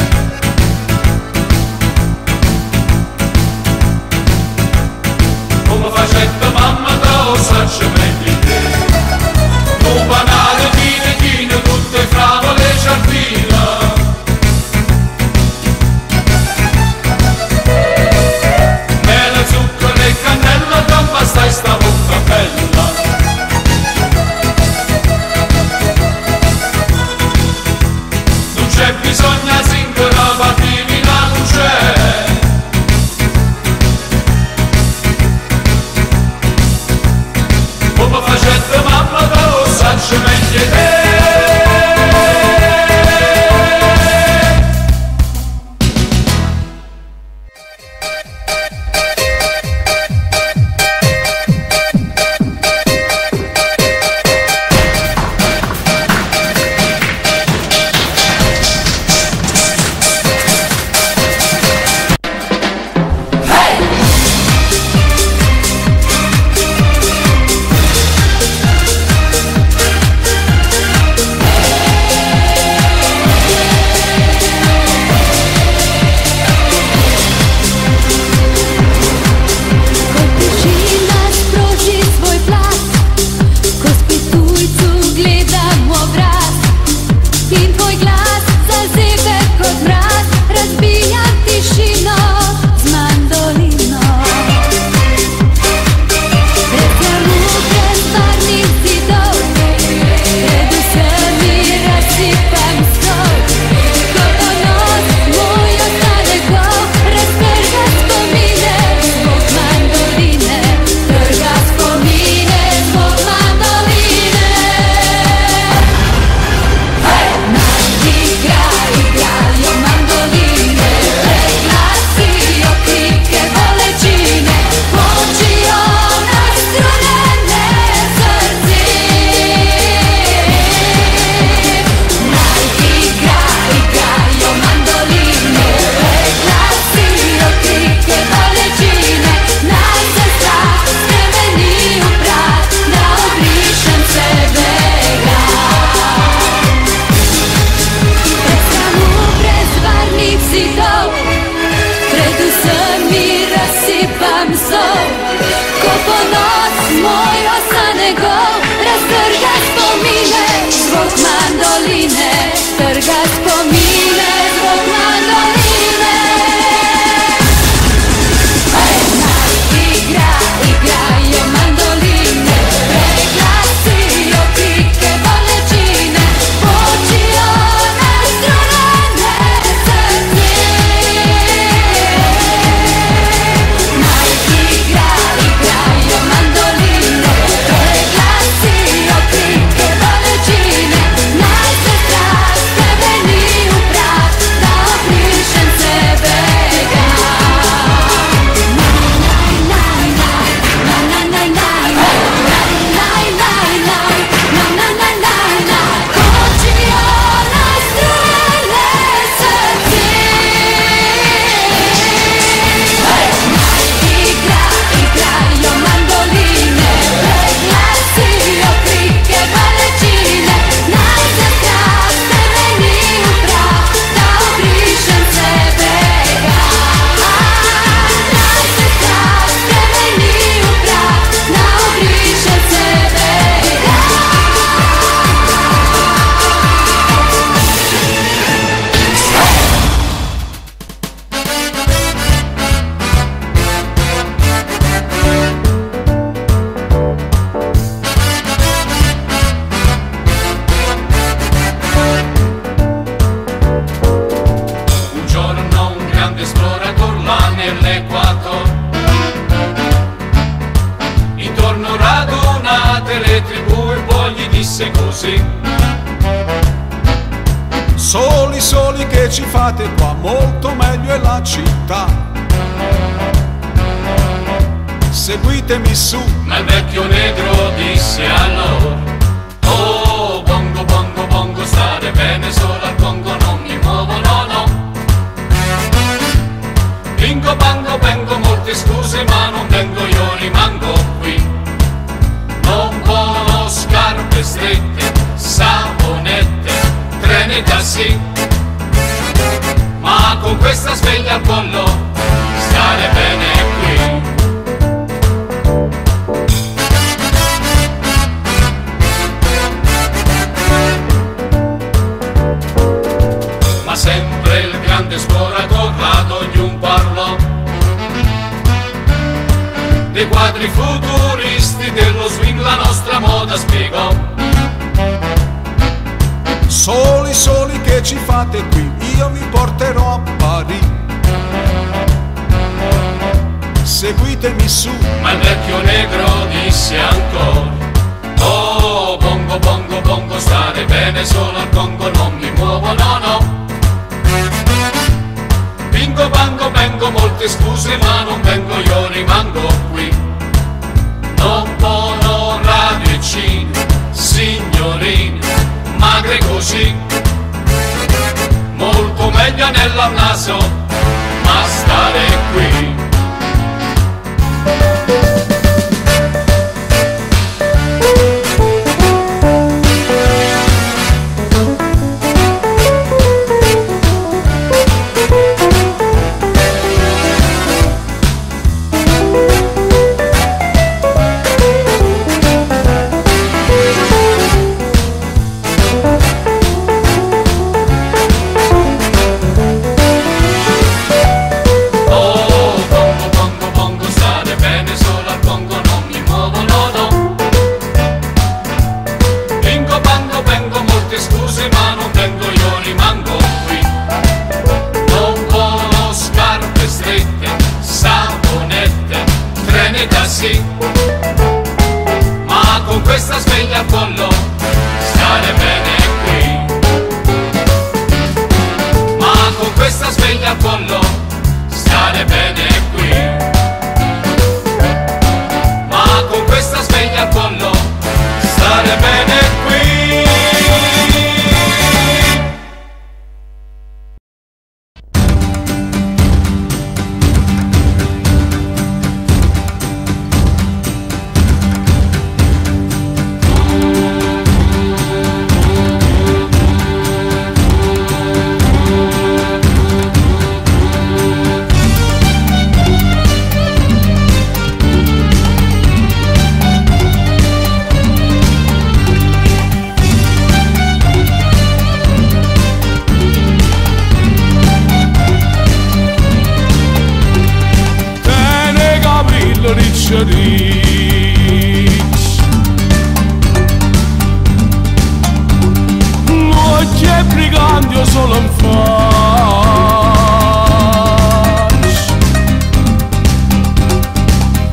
Come facette mamma te lo saccio meglio te. Un panale chine, tutte fragole e giardino. Mele, zucchero e cannella, non basta sta bocca bella. Non c'è bisogno singolo per divinare, non c'è. Come facette mamma te lo saccio meglio te. Soli che ci fate qua, molto meglio è la città. Seguitemi su. Ma il vecchio negro disse allora: oh, bongo, bongo, bongo, stare bene solo al bongo, non mi muovo, no, no. Bingo, bango, bengo, molti trenita sì, ma con questa sveglia al collo stare bene qui. Ma sempre il grande esploratore ad ognuno parlò dei quadri futuristi dello swing, la nostra moda spiegò. Soli, soli che ci fate qui, io vi porterò a Parigi. Seguitemi su. Ma il vecchio negro disse ancora: oh, bongo, bongo, bongo, stare bene solo al Congo, non mi muovo, no, no. Bingo, bango, vengo, molte scuse, ma non vengo, io rimango qui. Non buono radio e cine, signorine, magre così, molto meglio nella naso, ma stare qui. Ma con questa sveglia al collo stare bene qui. Ma con questa sveglia al collo stare bene qui. Ma con questa sveglia al collo stare bene qui. Non c'è brigante solo in faccia,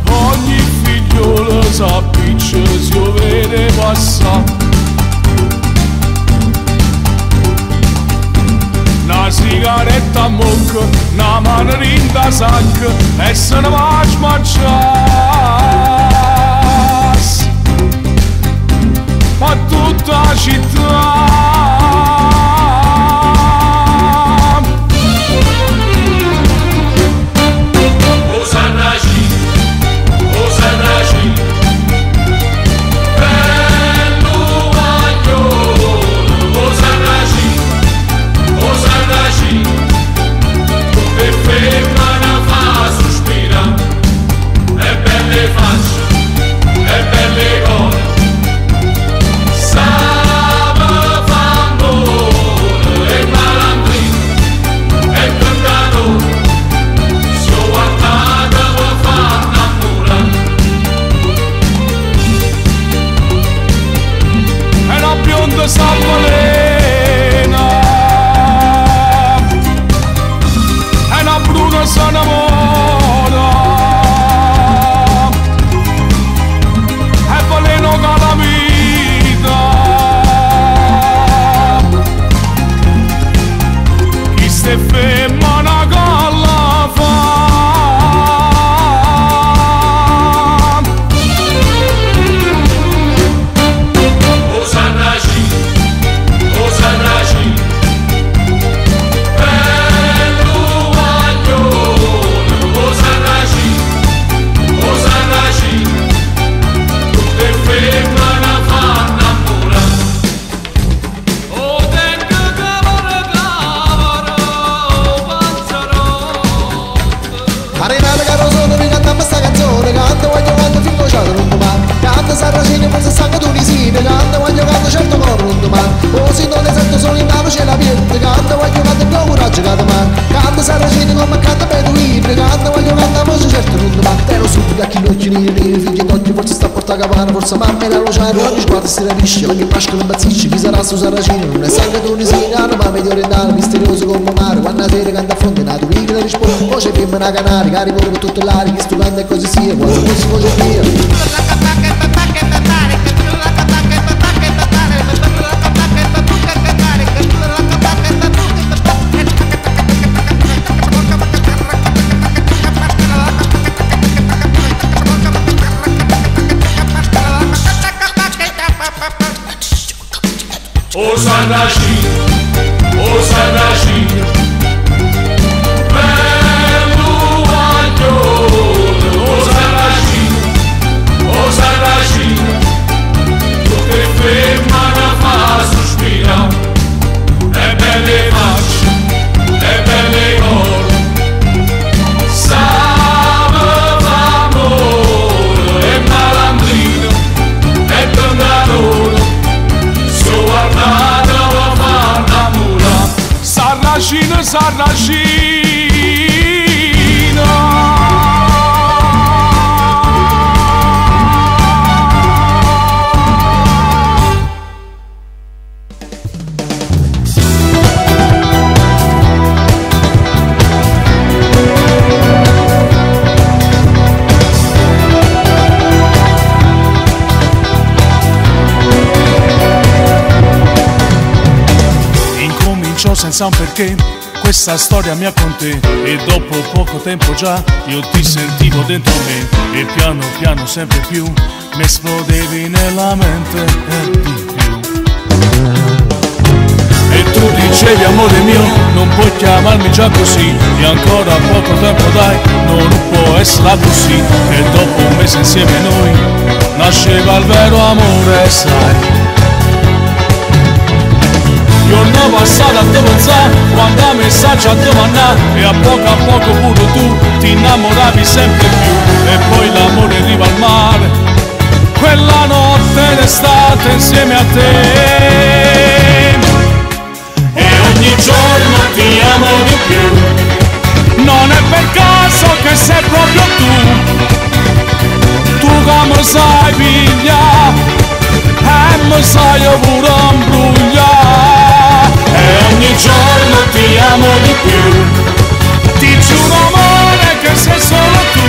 ogni figliolo s'appiccia, si lo vede passare. Una sigaretta a mucca, una mano in da sacca e se ne va a smangiare. Ma tutta la città s'avvelena e una bruna s'annamora e veleno calamita chi ste femmina galla fa. Oh, tengo Canta saracini come canta beduini, pregando voglio cantare voce certo non domandero subito a chi non ci neri, figli d'occhi forse sta a porta capana, forse mamma era l'oceano, ogni sguardo si rapisce, ogni pascolo impazzisce, chi sarà sto saracino, non è sangue tunisino, ma medio orientale, misterioso come mare, quando la sera canta a fronte, nato vivi la risposta, voce femmina canale, cari pure con tutto l'aria, chi sto canta e così sia, quasi fosse voce mia. O Sarracino, bello guaglione, o Sarracino, tu che femmina fa sospirare, e belle facce, e belle corde, sape d'amore, e malandrino, e bendanone. Sarracino, Sarracino. Senza un perché questa storia mia con te, e dopo poco tempo già io ti sentivo dentro me, e piano piano sempre più mi esplodevi nella mente e di più. E tu dicevi amore mio, non puoi chiamarmi già così, e ancora poco tempo dai, non può essere così, e dopo un mese insieme noi nasceva il vero amore, sai. Giorno passato a te pensare, quando a messaggio a domandare, e a poco pure tu ti innamoravi sempre più, e poi l'amore arriva al mare, quella notte d'estate insieme a te. E ogni giorno ti amo di più, non è per caso che sei proprio tu come sai pigliare, e mi sai pure imbrugliare. E ogni giorno ti amo di più, ti giuro amore che sei solo tu,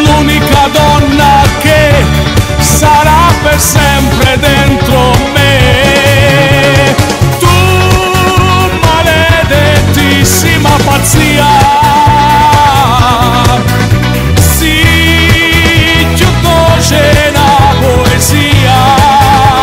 l'unica donna che sarà per sempre dentro me. Tu maledettissima pazzia, sì, più dolce la poesia.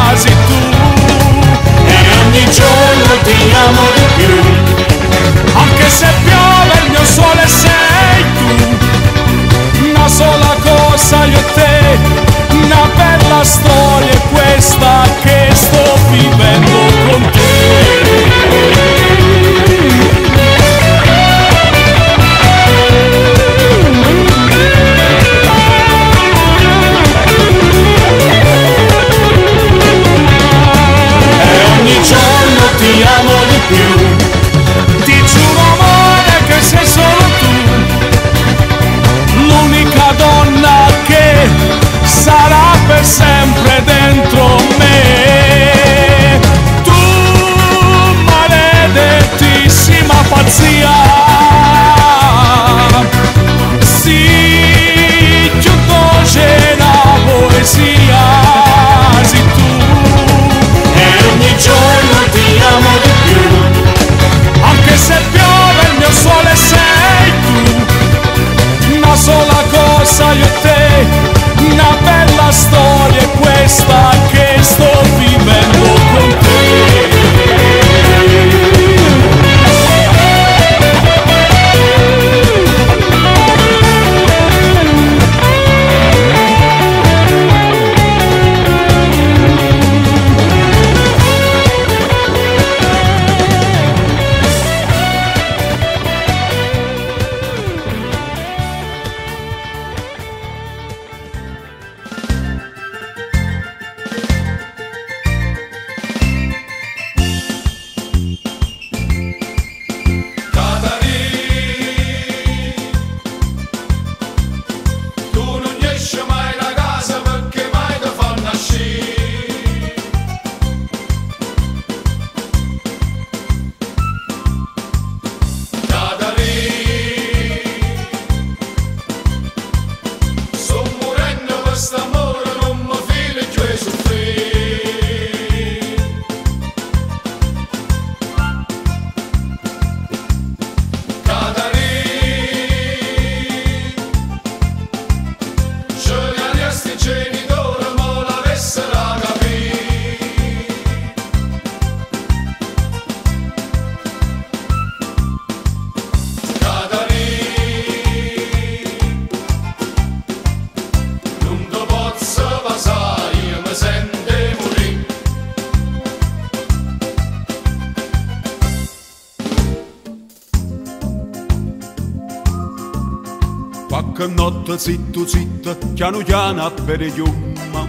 Qualche notte zitto zitto, piano piano a bere chiumma.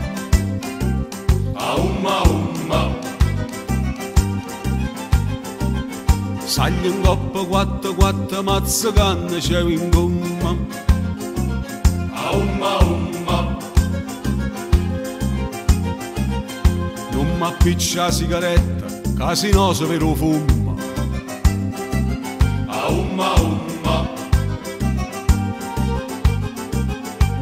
Umma umma. Saglia in coppa quattro quattro mazza canna c'è in gomma. Umma umma. Non m'appiccia la sigaretta, casinoso per lo fumo. Umma umma.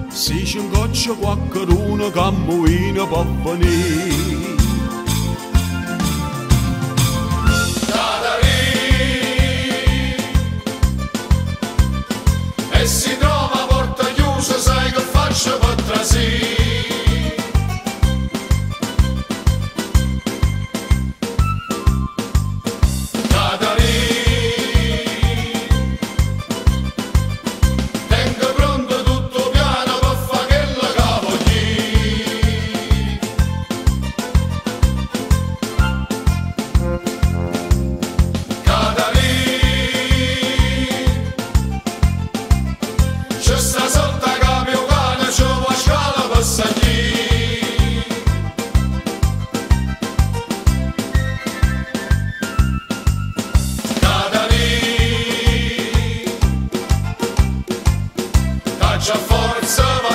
Si c'è un goccio qualcuno che ammuina può venire. E si trova a porta chiusa, sai che faccio per trasì. Tengo pronto tutto piano per fa che la cavo c'è sta sotto capio cane, c'è una scala per salire. Caccia forza va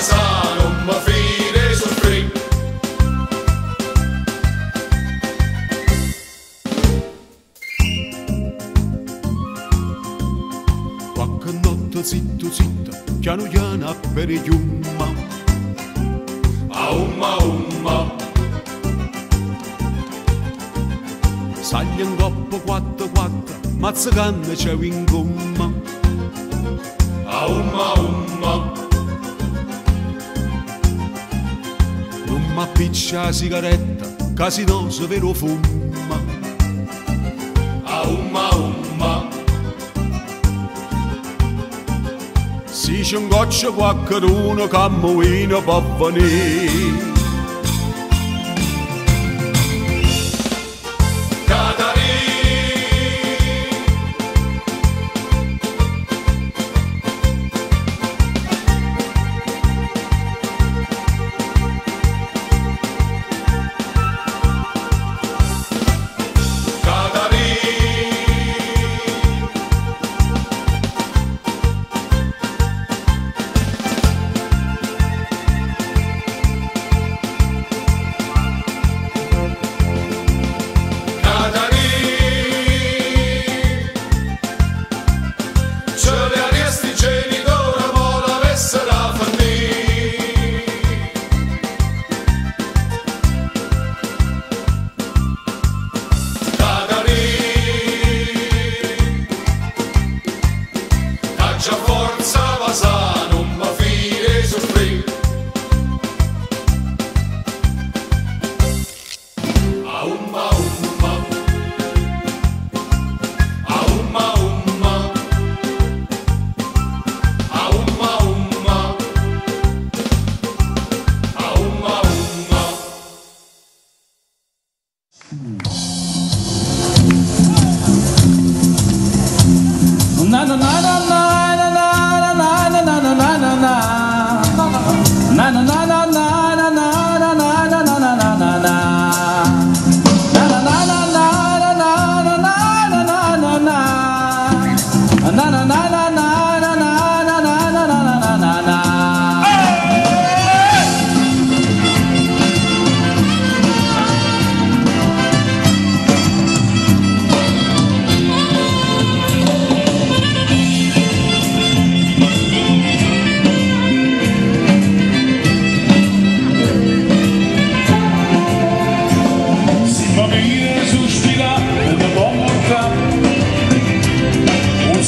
non mi fide soffrire. Qualche notte zitto zitto, piano piano a bere chiumma. Umma umma. Saglia in coppa quattro quattro, mazza canna c'è in gomma. Umma umma. Non m'appiccia la sigaretta, casinoso per lo fumo. Umma umma. Si c'è un goccio qualcuno che ammuina può venire.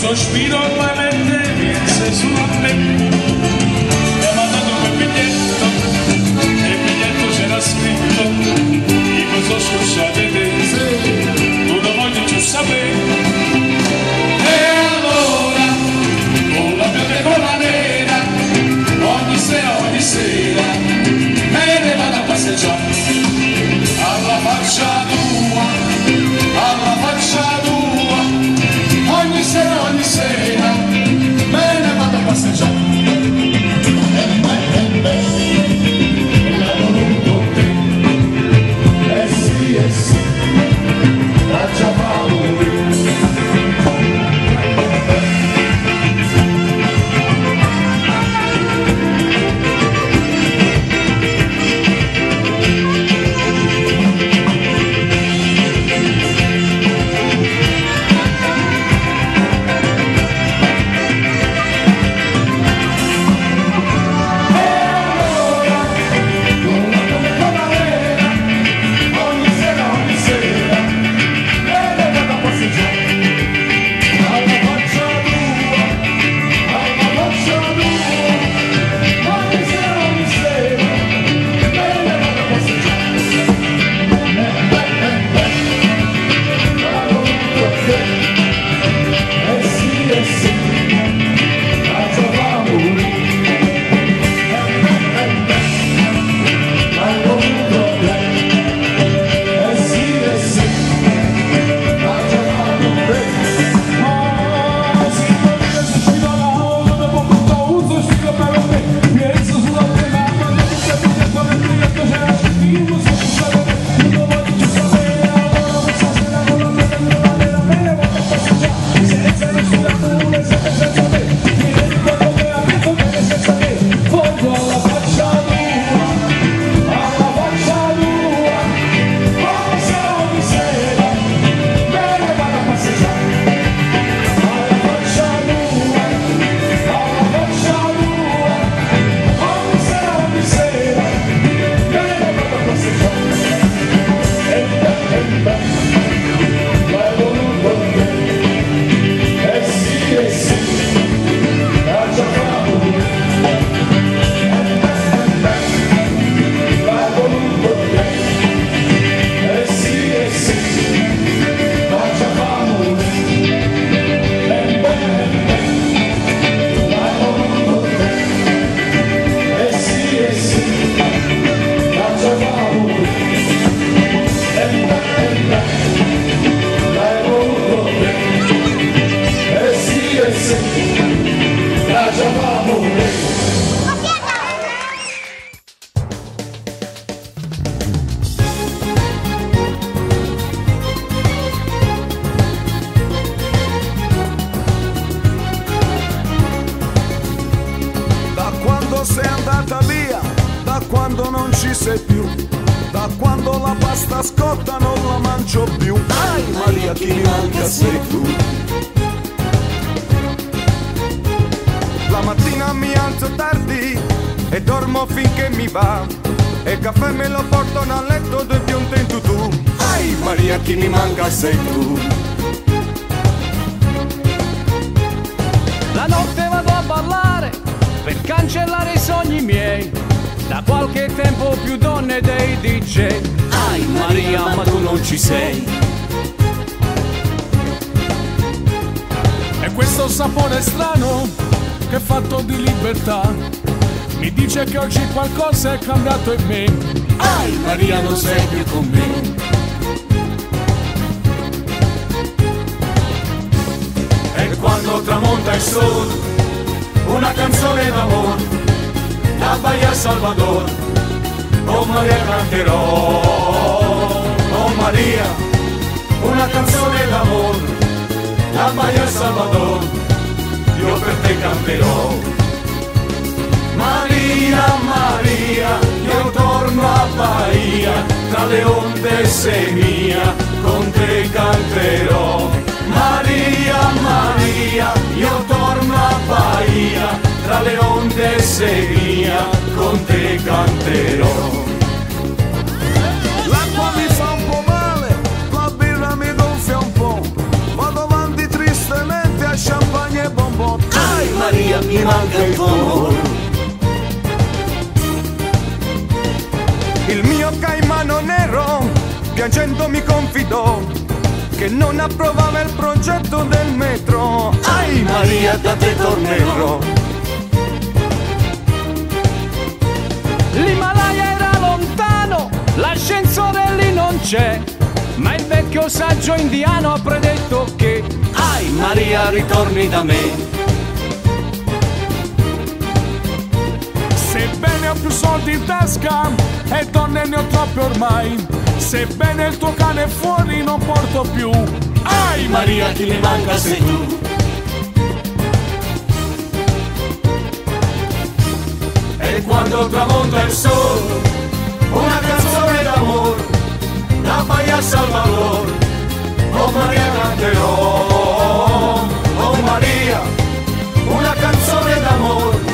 Sospiro nuovamente piense su a me. Mi ha mandato quel biglietto, e il biglietto c'era scritto: io so scusate te, tu non voglio più sapere. E allora, con la mia pecola nera, ogni sera, me ne vado a passeggiare. Alla faccia tua, ogni sera sta scotta non la mangio più. Ai Maria, chi mi manca sei tu. La mattina mi alzo tardi e dormo finché mi va, e caffè me lo portano a letto due bionde in tutù. Ai Maria, chi mi manca sei tu. La notte vado a ballare per cancellare i sogni miei, da qualche tempo più donne dei DJ. Ai Maria, ma tu non ci sei. E questo sapore strano che è fatto di libertà mi dice che oggi qualcosa è cambiato in me. Ai Maria, non sei più con me. E quando tramonta il sole, una canzone d'amore, da Bahia Salvador, oh Maria canterò, oh Maria, una canzone d'amore, da Bahia Salvador, io per te canterò. Maria, Maria, io torno a Bahia, tra le onde sei mia, con te canterò. Maria, Maria, io torno a Bahia, tra le onde sei mia, con te canterò. L'acqua mi fa un po' male, la birra mi gonfia un po', vado avanti tristemente a champagne e bonbon. Ai Maria, mi manca il tuo amore. Il mio caimano nero piangendo mi confidò che non approvava il progetto del metro. Ai Maria, da te tornerò. L'Himalaya era lontano, l'ascensore lì non c'è, ma il vecchio saggio indiano ha predetto che ai Maria, ritorni da me. Sebbene ho più soldi in tasca e donne ne ho troppe ormai, sebbene il tuo cane è fuori non porto più. Ai Maria, chi mi manca sei tu. E quando tramonta il sole, una canzone d'amore, da Bahia Salvador, oh Maria canterò, oh Maria, una canzone d'amore,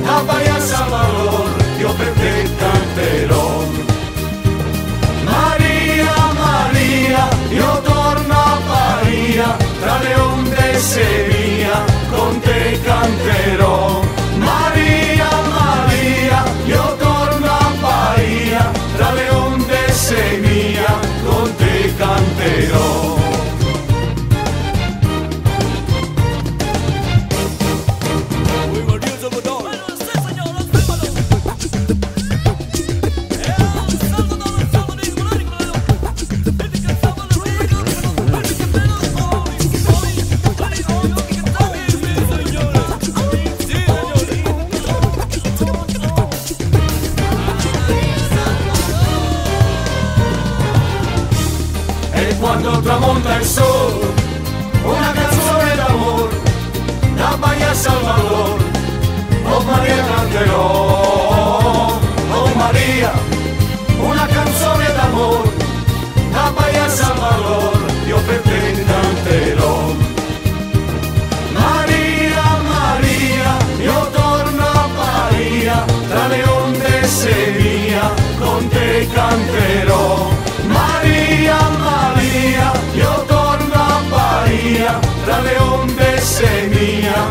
da Bahia Salvador, io per te canterò. Maria, Maria, io torno a Bahia, tra le onde sei mia, con te canterò. Maria, Maria, io torno a Bahia, tra le onde sei mia, con te canterò. Quando tramonta il sole, una canzone d'amore, da Bahia Salvador, oh Maria canterò, oh Maria, una canzone d'amore, da Bahia Salvador, io per te canterò. Maria, Maria, io torno a Bahia, tra le onde sei mia, con te canterò. Maria, Maria, io torno a Bahia, tra le onde sei mia,